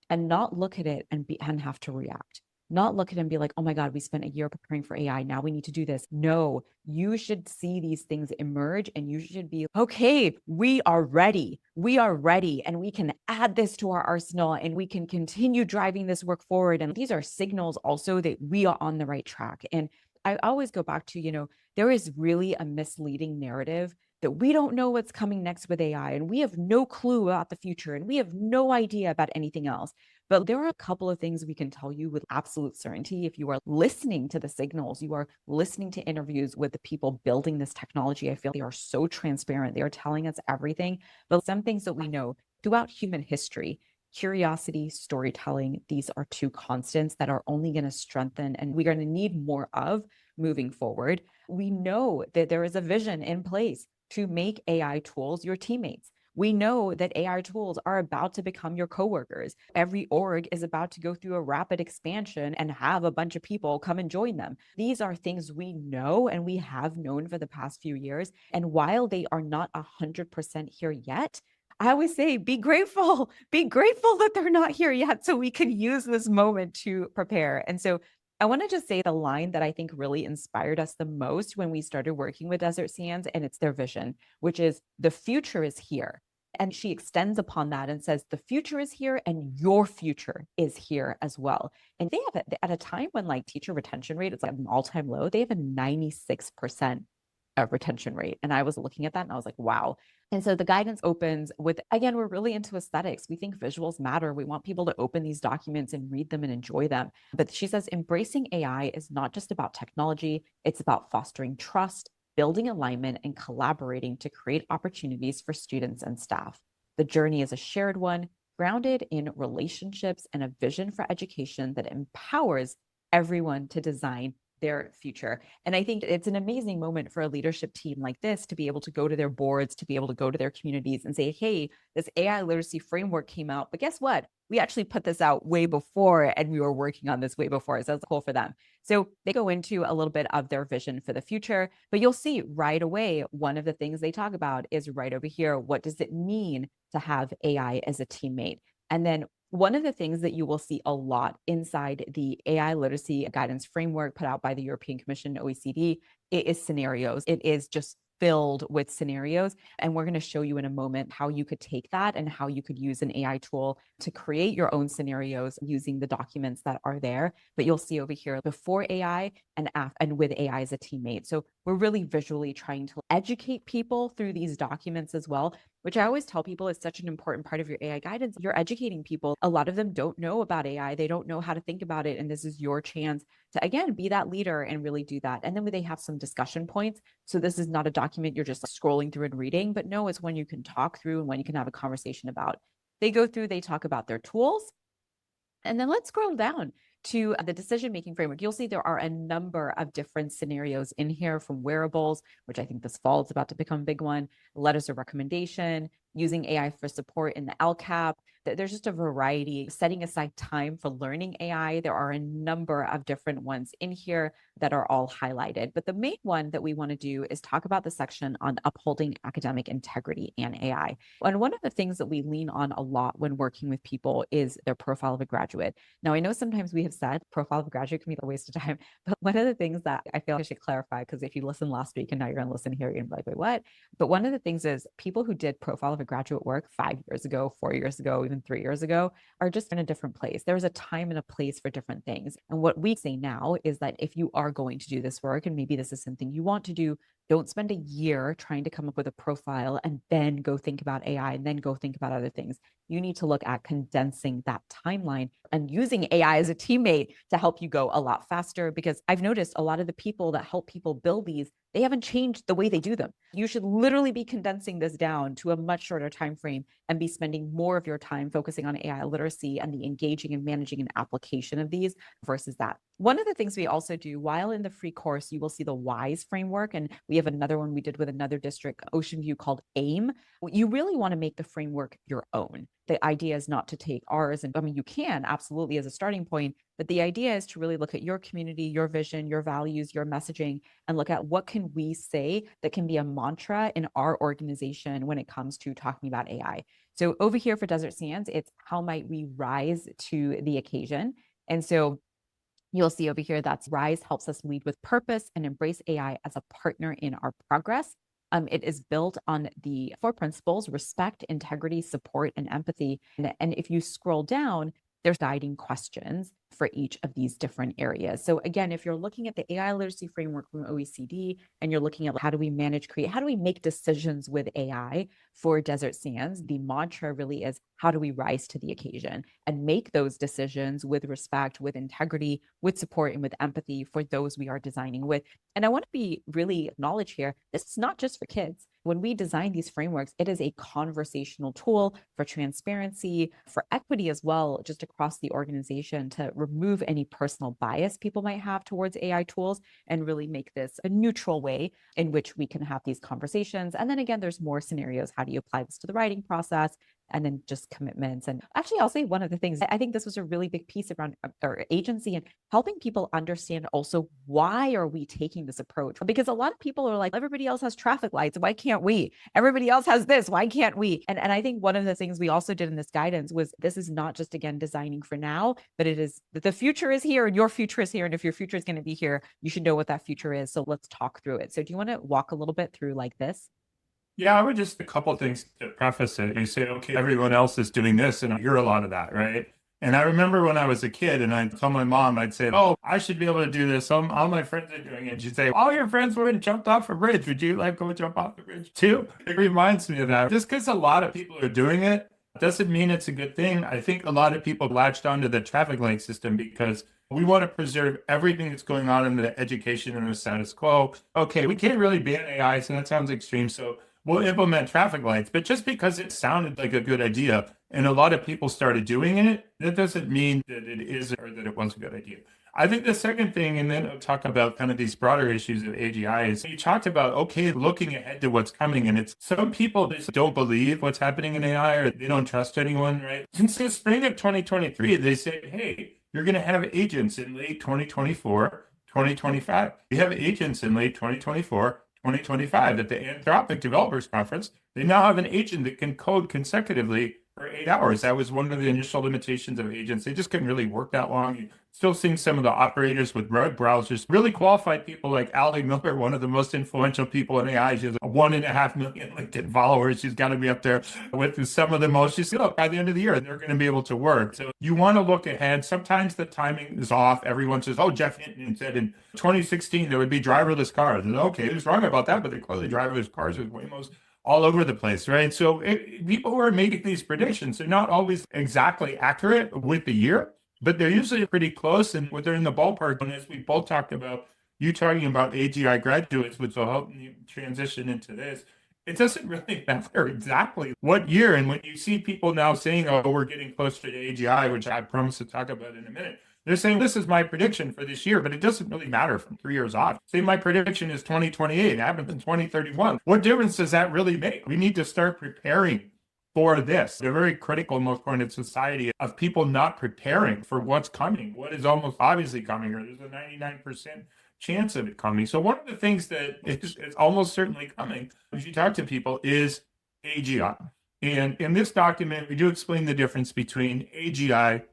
and not look at it and have to react. Not look at it and be like, oh my God, we spent a year preparing for AI. Now we need to do this. No, you should see these things emerge and you should be, okay, we are ready. We are ready. And we can add this to our arsenal and we can continue driving this work forward. And these are signals also that we are on the right track. And I always go back to, there is really a misleading narrative that we don't know what's coming next with AI and we have no clue about the future and we have no idea about anything else. But there are a couple of things we can tell you with absolute certainty. If you are listening to the signals, you are listening to interviews with the people building this technology, I feel they are so transparent. They are telling us everything. But some things that we know throughout human history, curiosity, storytelling, these are two constants that are only going to strengthen and we're going to need more of moving forward. We know that there is a vision in place to make AI tools your teammates. We know that AI tools are about to become your coworkers. Every org is about to go through a rapid expansion and have a bunch of people come and join them. These are things we know and we have known for the past few years. And while they are not 100% here yet, I always say, be grateful that they're not here yet so we can use this moment to prepare. And so I want to just say the line that I think really inspired us the most when we started working with Desert Sands, and it's their vision, which is the future is here. And she extends upon that and says, the future is here and your future is here as well. And they have at a time when like teacher retention rate is like an all-time low, they have a 96% retention rate. And I was looking at that and I was like, wow. And so the guidance opens with, again, we're really into aesthetics. We think visuals matter. We want people to open these documents and read them and enjoy them. But she says, embracing AI is not just about technology. It's about fostering trust, building alignment, and collaborating to create opportunities for students and staff. The journey is a shared one, grounded in relationships and a vision for education that empowers everyone to design their future. And I think it's an amazing moment for a leadership team like this to be able to go to their boards, to be able to go to their communities and say, hey, this AI literacy framework came out, but guess what? we actually put this out way before, and we were working on this way before. So it's cool for them. So they go into a little bit of their vision for the future, but you'll see right away, one of the things they talk about is right over here. What does it mean to have AI as a teammate? And then one of the things that you will see a lot inside the AI literacy guidance framework put out by the European Commission and OECD, it is scenarios. It is just filled with scenarios. And we're going to show you in a moment how you could take that and how you could use an AI tool to create your own scenarios using the documents that are there. But you'll see over here before AI and with AI as a teammate. So we're really visually trying to educate people through these documents as well, which I always tell people is such an important part of your AI guidance. You're educating people. A lot of them don't know about AI. They don't know how to think about it. And this is your chance to, again, be that leader and really do that. And then they have some discussion points. So this is not a document you're just scrolling through and reading, but no, it's when you can talk through and when you can have a conversation about. They go through, they talk about their tools. And then let's scroll down to the decision-making framework. You'll see there are a number of different scenarios in here, from wearables, which I think this fall is about to become a big one, letters of recommendation, using AI for support in the LCAP. There's just a variety, setting aside time for learning AI. There are a number of different ones in here that are all highlighted. But the main one that we want to do is talk about the section on upholding academic integrity and AI. And one of the things that we lean on a lot when working with people is their profile of a graduate. Now, I know sometimes we have said profile of a graduate can be a waste of time, but one of the things that I feel I should clarify, because if you listened last week and now you're going to listen here, you're going to be like, wait, what? But one of the things is people who did profile of a graduate work 5 years ago, 4 years ago, even 3 years ago, are just in a different place. There's a time and a place for different things. And what we say now is that if you are going to do this work, and maybe this is something you want to do, don't spend a year trying to come up with a profile and then go think about AI and then go think about other things. You need to look at condensing that timeline and using AI as a teammate to help you go a lot faster. Because I've noticed a lot of the people that help people build these, they haven't changed the way they do them. You should literally be condensing this down to a much shorter time frame and be spending more of your time focusing on AI literacy and the engaging and managing and application of these versus that. One of the things we also do while in the free course, you will see the WISE framework. And we have another one we did with another district, Ocean View, called AIM. You really want to make the framework your own. The idea is not to take ours. And I mean, you can absolutely as a starting point, but the idea is to really look at your community, your vision, your values, your messaging, and look at what can we say that can be a mantra in our organization when it comes to talking about AI. So over here for Desert Sands, it's how might we rise to the occasion? And so you'll see over here that's RISE helps us lead with purpose and embrace AI as a partner in our progress. It is built on the 4 principles: respect, integrity, support, and empathy. And if you scroll down, there's guiding questions for each of these different areas. So again, if you're looking at the AI literacy framework from OECD and you're looking at how do we manage, create, how do we make decisions with AI for Desert Sands, the mantra really is how do we rise to the occasion and make those decisions with respect, with integrity, with support, and with empathy for those we are designing with. And I want to be really acknowledge here, this is not just for kids. When we design these frameworks, it is a conversational tool for transparency, for equity as well, just across the organization, to remove any personal bias people might have towards AI tools and really make this a neutral way in which we can have these conversations. And then again, there's more scenarios. How do you apply this to the writing process? And then just commitments. And actually, I'll say one of the things, I think this was a really big piece around our agency and helping people understand also why are we taking this approach? Because a lot of people are like, everybody else has traffic lights. Why can't we? Everybody else has this. Why can't we? And I think one of the things we also did in this guidance was this is not just, again, designing for now, but it is that the future is here and your future is here. And if your future is going to be here, you should know what that future is. So let's talk through it. So do you want to walk a little bit through like this? Yeah, I would just a couple of things to preface it. You say, okay, everyone else is doing this, and I hear a lot of that, right? And I remember when I was a kid and I'd tell my mom, I'd say, oh, I should be able to do this. All my friends are doing it. She'd say, all your friends went and jumped off a bridge. Would you like go jump off the bridge too? It reminds me of that. Just because a lot of people are doing it doesn't mean it's a good thing. I think a lot of people latched onto the traffic light system because we want to preserve everything that's going on in the education and the status quo. Okay, we can't really ban AI, so that sounds extreme. So we'll implement traffic lights. But just because it sounded like a good idea and a lot of people started doing it, that doesn't mean that it is or that it was a good idea. I think the second thing, and then I'll talk about kind of these broader issues of AGI, is you talked about, okay, looking ahead to what's coming. And it's some people just don't believe what's happening in AI or they don't trust anyone, right? Since the spring of 2023, they say, hey, you're going to have agents in late 2024, 2025. We have agents in late 2024, 2025. At the Anthropic Developers Conference, they now have an agent that can code consecutively for 8 hours. That was one of the initial limitations of agents. They just couldn't really work that long. You're still seeing some of the operators with web browsers, really qualified people like Ali Miller, one of the most influential people in AI. She has 1.5 million LinkedIn followers. She's got to be up there with some of the most. She said, look, by the end of the year, they're going to be able to work. So you want to look ahead. Sometimes the timing is off. Everyone says, oh, Jeff Hinton said in 2016, there would be driverless cars. And okay, who's wrong about that? But they clearly driverless cars with Waymo's all over the place, right? So people who are making these predictions, they're not always exactly accurate with the year, but they're usually pretty close and they're in the ballpark. And as we both talked about, you talking about AGI graduates, which will help you transition into this, it doesn't really matter exactly what year. And when you see people now saying, oh, we're getting closer to AGI, which I promise to talk about in a minute, they're saying, this is my prediction for this year, but it doesn't really matter from 3 years off. Say my prediction is 2028, it happens in 2031. What difference does that really make? We need to start preparing for this. They're very critical, most point in society, of people not preparing for what's coming, what is almost obviously coming, or there's a 99% chance of it coming. So one of the things that is almost certainly coming, as you talk to people, is AGI. And in this document, we do explain the difference between AGI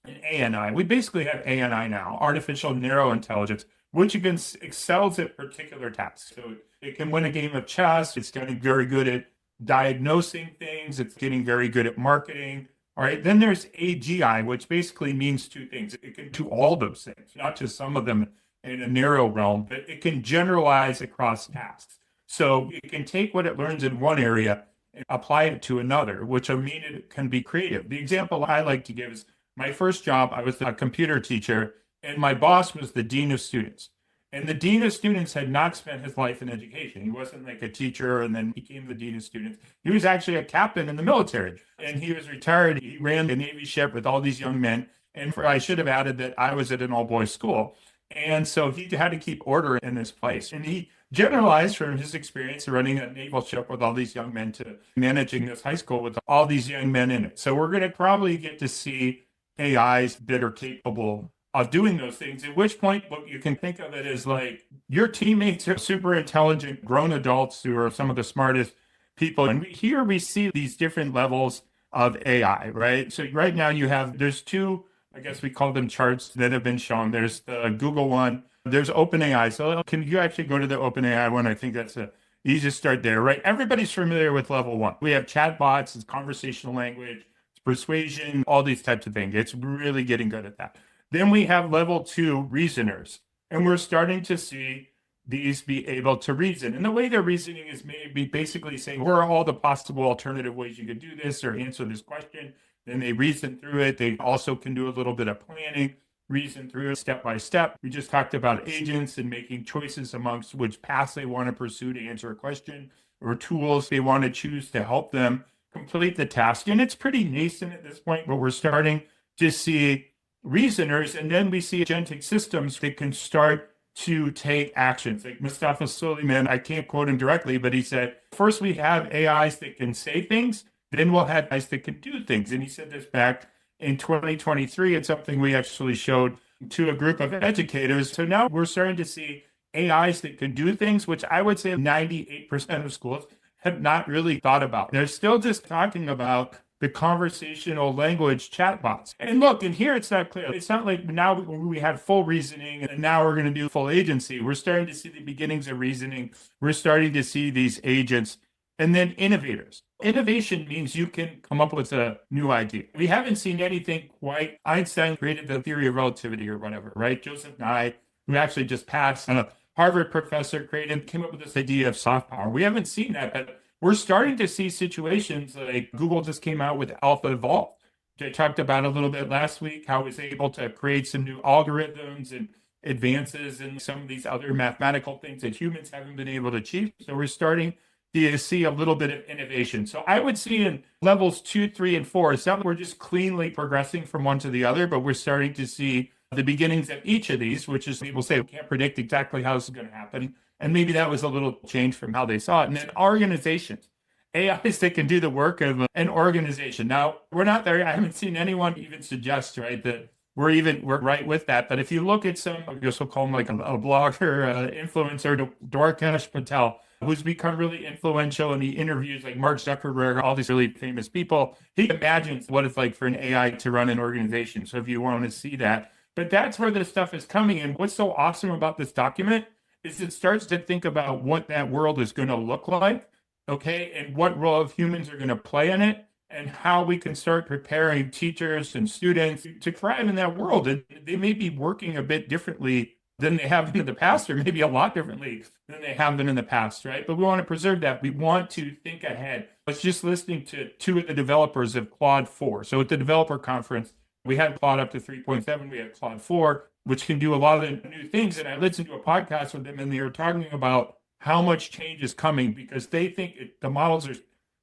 and ANI. We basically have ANI now, artificial narrow intelligence, which excels at particular tasks. So it can win a game of chess. It's getting very good at diagnosing things. It's getting very good at marketing. All right. Then there's AGI, which basically means two things. It can do all those things, not just some of them in a narrow realm, but it can generalize across tasks. So it can take what it learns in one area and apply it to another, which will mean it can be creative. The example I like to give is my first job. I was a computer teacher, and my boss was the dean of students. And the dean of students had not spent his life in education. He wasn't like a teacher and then became the dean of students. He was actually a captain in the military, and he was retired. He ran the Navy ship with all these young men. And I should have added that I was at an all-boys school. And so he had to keep order in this place. And he generalized from his experience running a naval ship with all these young men to managing this high school with all these young men in it. So we're going to probably get to see AIs that are capable of doing those things, at which point what you can think of it as like your teammates are super intelligent grown adults who are some of the smartest people. And here we see these different levels of AI, right? So right now there's two, I guess we call them charts that have been shown. There's the Google one, there's OpenAI. So can you actually go to the OpenAI one? I think that's you just start there, right? Everybody's familiar with level one. We have chatbots, it's conversational language, persuasion, all these types of things. It's really getting good at that. Then we have level 2 reasoners, and we're starting to see these be able to reason. And the way they're reasoning is maybe basically saying, what are all the possible alternative ways you could do this or answer this question? Then they reason through it. They also can do a little bit of planning, reason through it step by step. We just talked about agents and making choices amongst which paths they want to pursue to answer a question or tools they want to choose to help them complete the task. And it's pretty nascent at this point, but we're starting to see reasoners, and then we see agentic systems that can start to take actions. Like Mustafa Suleyman, I can't quote him directly, but he said, first we have AIs that can say things, then we'll have AIs that can do things. And he said this back in 2023. It's something we actually showed to a group of educators. So now we're starting to see AIs that can do things, which I would say 98% of schools have not really thought about. They're still just talking about the conversational language chatbots. And look, in here, it's not clear. It's not like now we have full reasoning and now we're going to do full agency. We're starting to see the beginnings of reasoning. We're starting to see these agents. And then innovators. Innovation means you can come up with a new idea. We haven't seen anything quite. Einstein created the theory of relativity or whatever, right? Joseph Nye, who actually just passed, a Harvard professor, came up with this idea of soft power. We haven't seen that, but we're starting to see situations like Google just came out with Alpha Evolve, which I talked about a little bit last week, how it was able to create some new algorithms and advances in some of these other mathematical things that humans haven't been able to achieve. So we're starting do you see a little bit of innovation. So I would see in levels 2, 3, and 4, it's not that we're just cleanly progressing from one to the other, but we're starting to see the beginnings of each of these, which is people say we can't predict exactly how this is going to happen. And maybe that was a little change from how they saw it. And then organizations, AIs that can do the work of an organization. Now, we're not there. I haven't seen anyone even suggest, right, that we're right with that. But if you look at some, I guess we'll call him like a blogger, influencer, Dwarkesh Patel, who's become really influential, and he interviews like Mark Zuckerberg, all these really famous people. He imagines what it's like for an AI to run an organization. So if you want to see that, but that's where this stuff is coming. And what's so awesome about this document is it starts to think about what that world is going to look like, okay, and what role of humans are going to play in it, and how we can start preparing teachers and students to thrive in that world. And they may be working a bit differently than they have been in the past, or maybe a lot differently than they have been in the past, right? But we want to preserve that. We want to think ahead. I was just listening to two of the developers of Claude 4. So at the developer conference, we had Claude up to 3.7. We had Claude 4, which can do a lot of the new things. And I listened to a podcast with them, and they were talking about how much change is coming because they think the models are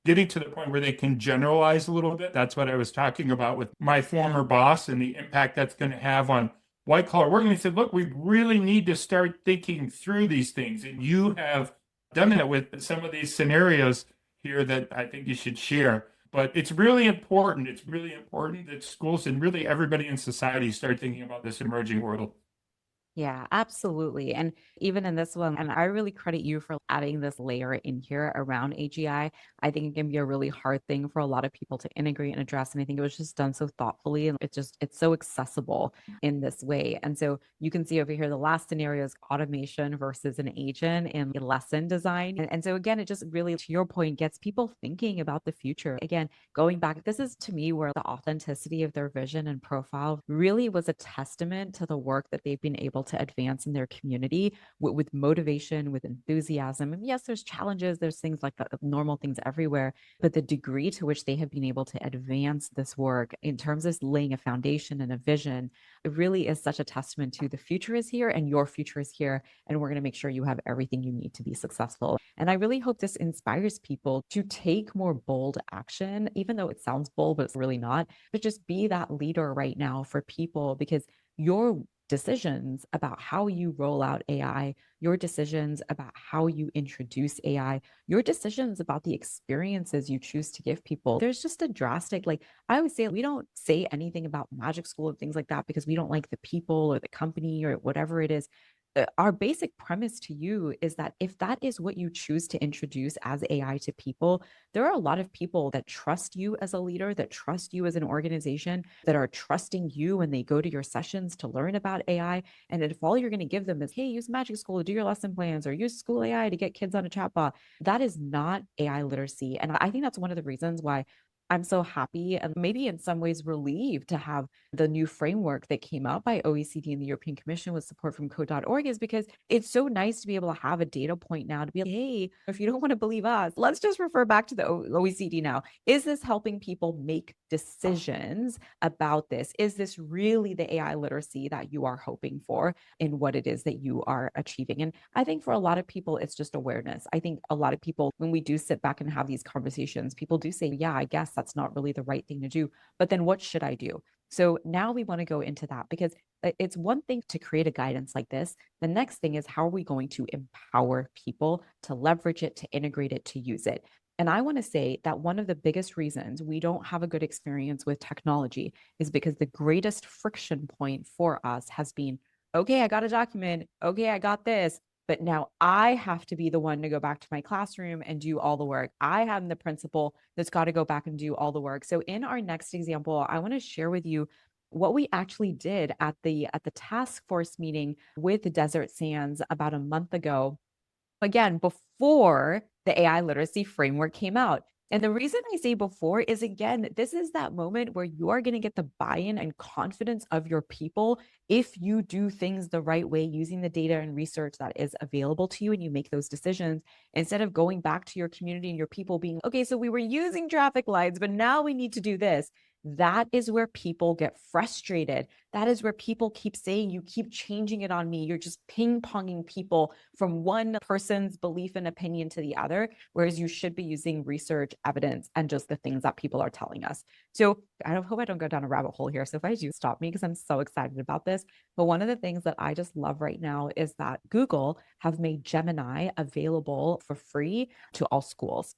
getting to the point where they can generalize a little bit. That's what I was talking about with my former boss and the impact that's going to have on white collar work. And he said, look, we really need to start thinking through these things. And you have done that with some of these scenarios here that I think you should share. But it's really important. It's really important that schools and really everybody in society start thinking about this emerging world. Yeah, absolutely. And even in this one, and I really credit you for adding this layer in here around AGI. I think it can be a really hard thing for a lot of people to integrate and address. And I think it was just done so thoughtfully, and it's so accessible in this way. And so you can see over here, the last scenario is automation versus an agent in lesson design. And so again, it just really, to your point, gets people thinking about the future. Again, going back, this is to me where the authenticity of their vision and profile really was a testament to the work that they've been able to advance in their community with motivation, with enthusiasm. And yes, there's challenges, there's things like that, normal things everywhere, but the degree to which they have been able to advance this work in terms of laying a foundation and a vision, it really is such a testament to the future is here and your future is here. And we're going to make sure you have everything you need to be successful. And I really hope this inspires people to take more bold action, even though it sounds bold, but it's really not, but just be that leader right now for people, because your decisions about how you roll out AI, your decisions about how you introduce AI, your decisions about the experiences you choose to give people. There's just a drastic, like I always say, we don't say anything about magic school and things like that because we don't like the people or the company or whatever it is. Our basic premise to you is that if that is what you choose to introduce as AI to people, there are a lot of people that trust you as a leader, that trust you as an organization, that are trusting you when they go to your sessions to learn about AI. And if all you're going to give them is, hey, use Magic School to do your lesson plans or use School AI to get kids on a chatbot, that is not AI literacy. And I think that's one of the reasons why I'm so happy and maybe in some ways relieved to have the new framework that came out by OECD and the European Commission with support from code.org, is because it's so nice to be able to have a data point now to be like, hey, if you don't want to believe us, let's just refer back to the OECD now. Is this helping people make decisions about this? Is this really the AI literacy that you are hoping for in what it is that you are achieving? And I think for a lot of people, it's just awareness. I think a lot of people, when we do sit back and have these conversations, people do say, yeah, I guess that's not really the right thing to do, but then what should I do? So now we want to go into that, because it's one thing to create a guidance like this. The next thing is, how are we going to empower people to leverage it, to integrate it, to use it? And I want to say that one of the biggest reasons we don't have a good experience with technology is because the greatest friction point for us has been, okay, I got a document. Okay, I got this. But now I have to be the one to go back to my classroom and do all the work. I am the principal that's got to go back and do all the work. So in our next example, I want to share with you what we actually did at the task force meeting with Desert Sands about a month ago, again, before the AI literacy framework came out. And the reason I say before is, again, this is that moment where you are going to get the buy-in and confidence of your people if you do things the right way, using the data and research that is available to you, and you make those decisions instead of going back to your community and your people being, okay, so we were using traffic lights, but now we need to do this. That is where people get frustrated. That is where people keep saying, you keep changing it on me. You're just ping-ponging people from one person's belief and opinion to the other, whereas you should be using research, evidence, and just the things that people are telling us. So I hope I don't go down a rabbit hole here. So if I do, stop me, because I'm so excited about this. But one of the things that I just love right now is that Google have made Gemini available for free to all schools.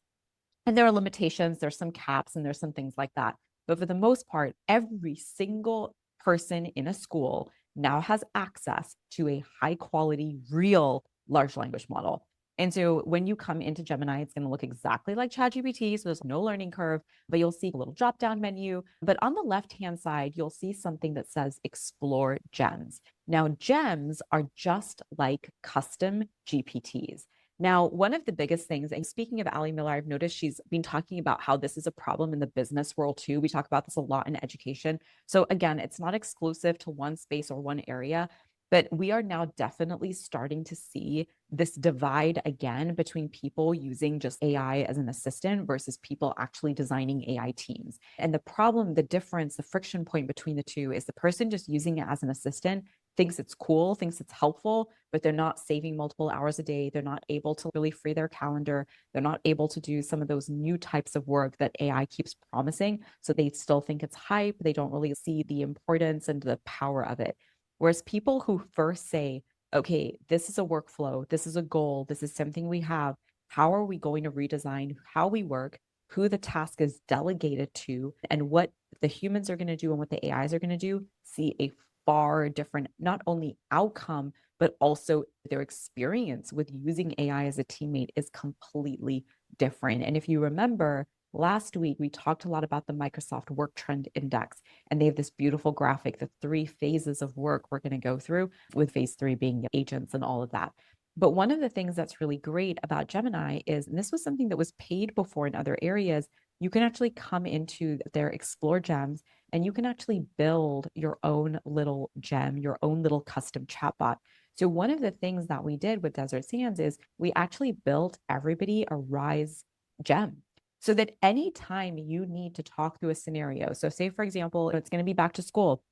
And there are limitations, there's some caps, and there's some things like that. But for the most part, every single person in a school now has access to a high quality, real large language model. And so when you come into Gemini, it's going to look exactly like ChatGPT. So there's no learning curve, but you'll see a little drop down menu. But on the left hand side, you'll see something that says Explore Gems. Now, gems are just like custom GPTs. Now, one of the biggest things, and speaking of Ali Miller, I've noticed she's been talking about how this is a problem in the business world too. We talk about this a lot in education. So again, it's not exclusive to one space or one area, but we are now definitely starting to see this divide again between people using just AI as an assistant versus people actually designing AI teams. And the problem, the difference, the friction point between the two is the person just using it as an assistant thinks it's cool, thinks it's helpful, but they're not saving multiple hours a day. They're not able to really free their calendar. They're not able to do some of those new types of work that AI keeps promising. So they still think it's hype. They don't really see the importance and the power of it. Whereas people who first say, okay, this is a workflow, this is a goal, this is something we have, how are we going to redesign how we work, who the task is delegated to, and what the humans are going to do and what the AIs are going to do, see a far different, not only outcome, but also their experience with using AI as a teammate is completely different. And if you remember, last week we talked a lot about the Microsoft Work Trend Index, and they have this beautiful graphic, the 3 phases of work we're going to go through, with phase 3 being agents and all of that. But one of the things that's really great about Gemini is, and this was something that was paid before in other areas, you can actually come into their Explore Gems and you can actually build your own little gem, your own little custom chatbot. So one of the things that we did with Desert Sands is we actually built everybody a Rise gem, so that anytime you need to talk through a scenario, so say, for example, it's going to be back to school,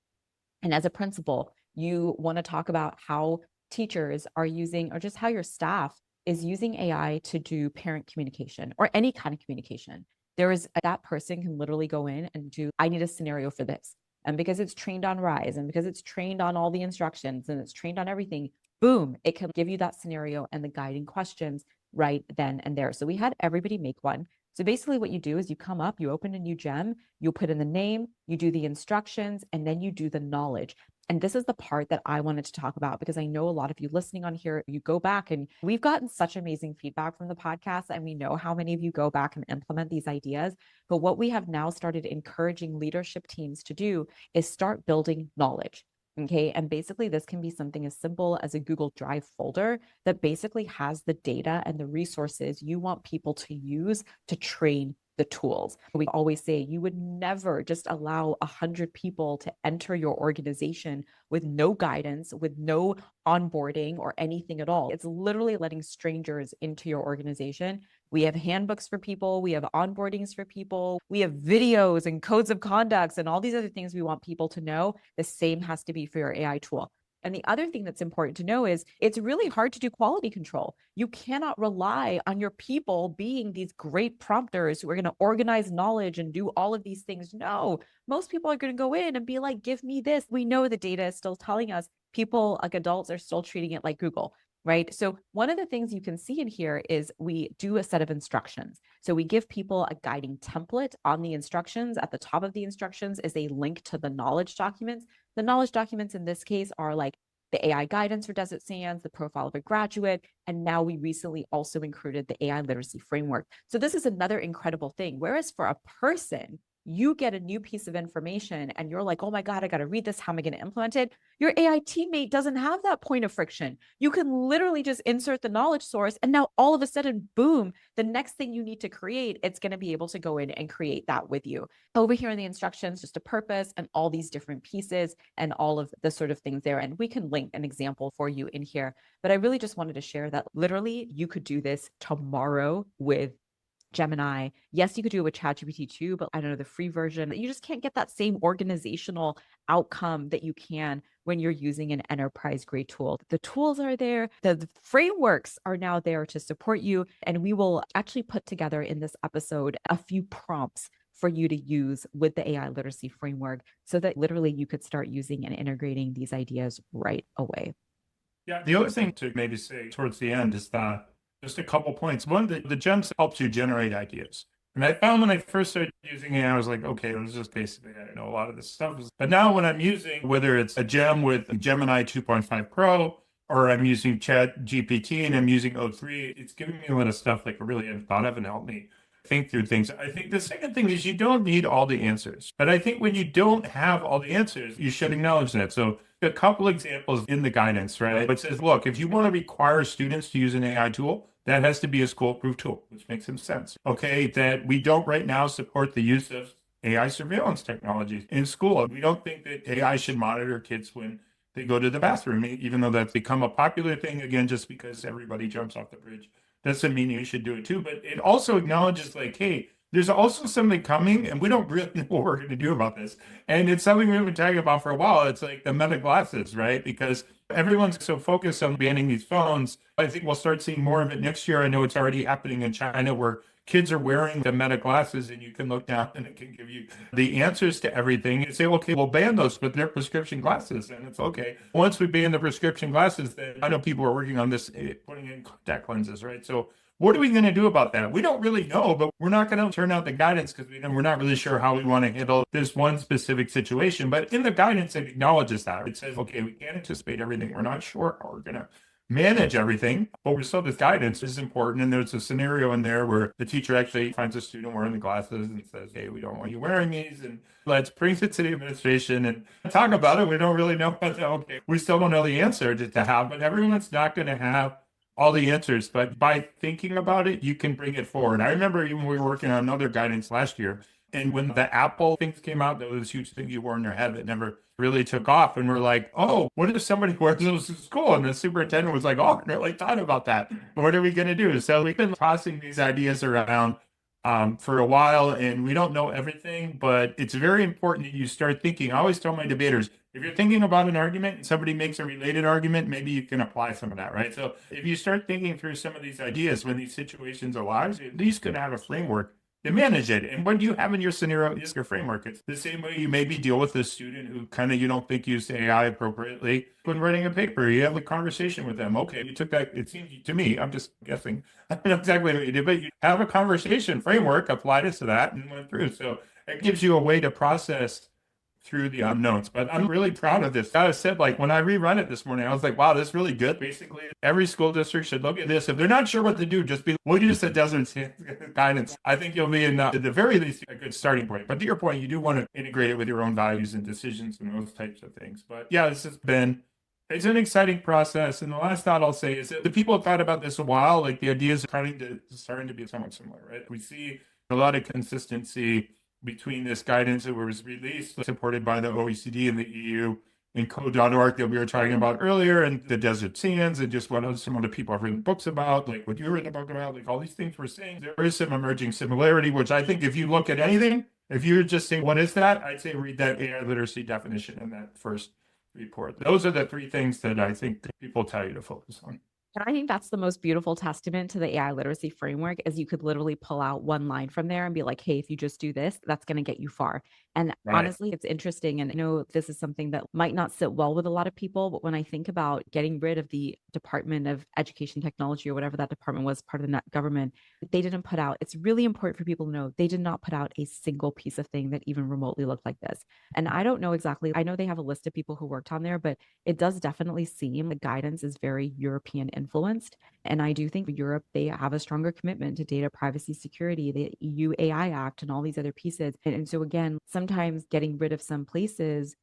and as a principal, you want to talk about how teachers are using, or just how your staff is using AI to do parent communication or any kind of communication. That person can literally go in and do, I need a scenario for this. And because it's trained on Rise and because it's trained on all the instructions and it's trained on everything, boom, it can give you that scenario and the guiding questions right then and there. So we had everybody make one. So basically what you do is you come up, you open a new gem, you put in the name, you do the instructions, and then you do the knowledge. And this is the part that I wanted to talk about, because I know a lot of you listening on here, you go back and we've gotten such amazing feedback from the podcast, and we know how many of you go back and implement these ideas. But what we have now started encouraging leadership teams to do is start building knowledge. Okay. And basically, this can be something as simple as a Google Drive folder that basically has the data and the resources you want people to use to train the tools. We always say you would never just allow 100 people to enter your organization with no guidance, with no onboarding or anything at all. It's literally letting strangers into your organization. We have handbooks for people. We have onboardings for people. We have videos and codes of conducts and all these other things we want people to know. The same has to be for your AI tool. And the other thing that's important to know is it's really hard to do quality control. You cannot rely on your people being these great prompters who are going to organize knowledge and do all of these things. No, most people are going to go in and be like, give me this. We know the data is still telling us people, like adults, are still treating it like Google. Right. So one of the things you can see in here is we do a set of instructions. So we give people a guiding template on the instructions. At the top of the instructions is a link to the knowledge documents. The knowledge documents in this case are like the AI guidance for Desert Sands, the profile of a graduate, and now we recently also included the AI literacy framework. So this is another incredible thing. Whereas for a person, you get a new piece of information and you're like, oh my God, I got to read this. How am I going to implement it? Your AI teammate doesn't have that point of friction. You can literally just insert the knowledge source, and now all of a sudden, boom, the next thing you need to create, it's going to be able to go in and create that with you. Over here in the instructions, just a purpose and all these different pieces and all of the sort of things there. And we can link an example for you in here. But I really just wanted to share that literally you could do this tomorrow with Gemini. Yes, you could do it with ChatGPT too, but I don't know, the free version, you just can't get that same organizational outcome that you can when you're using an enterprise grade tool. The tools are there, the frameworks are now there to support you. And we will actually put together in this episode a few prompts for you to use with the AI literacy framework so that literally you could start using and integrating these ideas right away. Yeah, the other thing to maybe say towards the end is that just a couple points. One, the GEMS helps you generate ideas. And I found when I first started using it, I was like, okay, it was just basically, I know a lot of this stuff. But now when I'm using, whether it's a GEM with Gemini 2.5 Pro, or I'm using Chat GPT and I'm using O3, it's giving me a lot of stuff like I really hadn't thought of and helped me think through things. I think the second thing is you don't need all the answers. But I think when you don't have all the answers, you should acknowledge that. So a couple examples in the guidance, right? It says, look, if you want to require students to use an AI tool, that has to be a school-approved tool, which makes some sense. Okay, that we don't right now support the use of AI surveillance technologies in school. We don't think that AI should monitor kids when they go to the bathroom, even though that's become a popular thing, again, just because everybody jumps off the bridge. Doesn't mean you should do it too, but it also acknowledges like, hey, there's also something coming and we don't really know what we're going to do about this. And it's something we've been talking about for a while. It's like the meta glasses, right? Because everyone's so focused on banning these phones. I think we'll start seeing more of it next year. I know it's already happening in China where kids are wearing the meta glasses and you can look down and it can give you the answers to everything and say, okay, we'll ban those, but they're prescription glasses. And it's okay. Once we ban the prescription glasses, then I know people are working on this, putting in contact lenses, right? So what are we going to do about that? We don't really know, but we're not going to turn out the guidance because we're not really sure how we want to handle this one specific situation. But in the guidance, it acknowledges that. It says, okay, we can't anticipate everything. We're not sure how we're going to manage everything, but we still, this guidance is important. And there's a scenario in there where the teacher actually finds a student wearing the glasses and says, hey, we don't want you wearing these. And let's bring it to the administration and talk about it. We don't really know. Okay, we still don't know the answer to have, but everyone's not going to have all the answers, but by thinking about it, you can bring it forward. I remember even when we were working on another guidance last year, and when the Apple things came out, that was this huge thing you wore in your head that never really took off. And we're like, oh, what if somebody wears those to school? And the superintendent was like, oh, I never really thought about that. What are we going to do? So we've been tossing these ideas around for a while, and we don't know everything, but it's very important that you start thinking. I always tell my debaters, if you're thinking about an argument and somebody makes a related argument, maybe you can apply some of that, right? So if you start thinking through some of these ideas when these situations arise, at least going to have a framework to manage it. And what you have in your scenario is your framework. It's the same way you maybe deal with a student who kind of you don't think used AI appropriately. When writing a paper, you have a conversation with them. Okay, you took that, it seems to me, I'm just guessing, I don't know exactly what you did, but you have a conversation framework, applied it to that and went through. So it gives you a way to process through the unknowns. But I'm really proud of this. I said, like, when I rerun it this morning, I was like, wow, this is really good. Basically, every school district should look at this. If they're not sure what to do, just we'll use the desert guidance. I think you'll be in, at the very least, a good starting point. But to your point, you do want to integrate it with your own values and decisions and those types of things. But yeah, this has been, it's an exciting process. And the last thought I'll say is that the people have thought about this a while. Like the ideas are starting to be somewhat similar, right? We see a lot of consistency between this guidance that was released, supported by the OECD and the EU, and code.org that we were talking about earlier, and the desert sands, and just what some other people have written books about, like what you written a book about, like all these things we're saying. There is some emerging similarity, which I think if you look at anything, if you're just saying, what is that? I'd say read that AI literacy definition in that first report. Those are the three things that I think people tell you to focus on. And I think that's the most beautiful testament to the AI literacy framework is you could literally pull out one line from there and be like, hey, if you just do this, that's going to get you far. And honestly, it's interesting. And I know this is something that might not sit well with a lot of people, but when I think about getting rid of the Department of Education Technology or whatever that department was, part of the government, they didn't put out, it's really important for people to know they did not put out a single piece of thing that even remotely looked like this. And I don't know exactly, I know they have a list of people who worked on there, but it does definitely seem the guidance is very European influenced. And I do think Europe, they have a stronger commitment to data privacy security, the EU AI Act, and all these other pieces. And so again, sometimes getting rid of some places,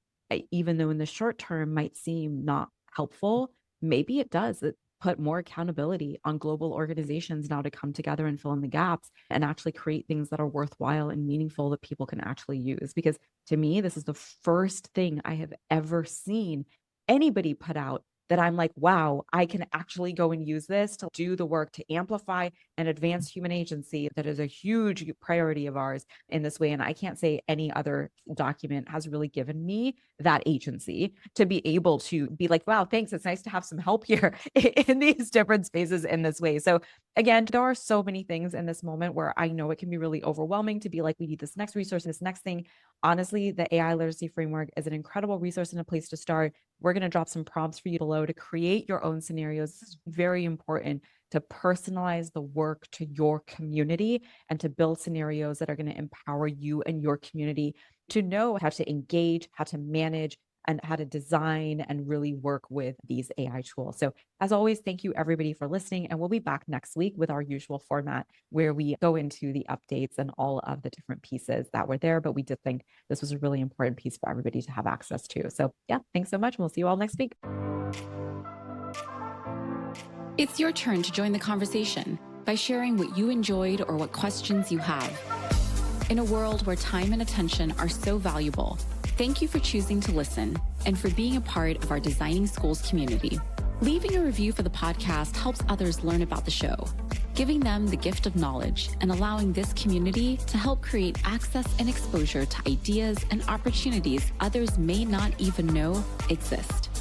even though in the short term might seem not helpful, maybe it does. It put more accountability on global organizations now to come together and fill in the gaps and actually create things that are worthwhile and meaningful that people can actually use. Because to me, this is the first thing I have ever seen anybody put out that I'm like, wow, I can actually go and use this to do the work to amplify and advance human agency. That is a huge priority of ours in this way. And I can't say any other document has really given me that agency to be able to be like, wow, thanks. It's nice to have some help here in these different spaces in this way. So again, there are so many things in this moment where I know it can be really overwhelming to be like, we need this next resource, this next thing. Honestly, the AI literacy framework is an incredible resource and a place to start. We're going to drop some prompts for you to load to create your own scenarios. This is very important to personalize the work to your community and to build scenarios that are going to empower you and your community to know how to engage, how to manage, and how to design and really work with these AI tools. So as always, thank you everybody for listening. And we'll be back next week with our usual format where we go into the updates and all of the different pieces that were there. But we did think this was a really important piece for everybody to have access to. So yeah, thanks so much. And we'll see you all next week. It's your turn to join the conversation by sharing what you enjoyed or what questions you have. In a world where time and attention are so valuable, thank you for choosing to listen and for being a part of our Designing Schools community. Leaving a review for the podcast helps others learn about the show, giving them the gift of knowledge and allowing this community to help create access and exposure to ideas and opportunities others may not even know exist.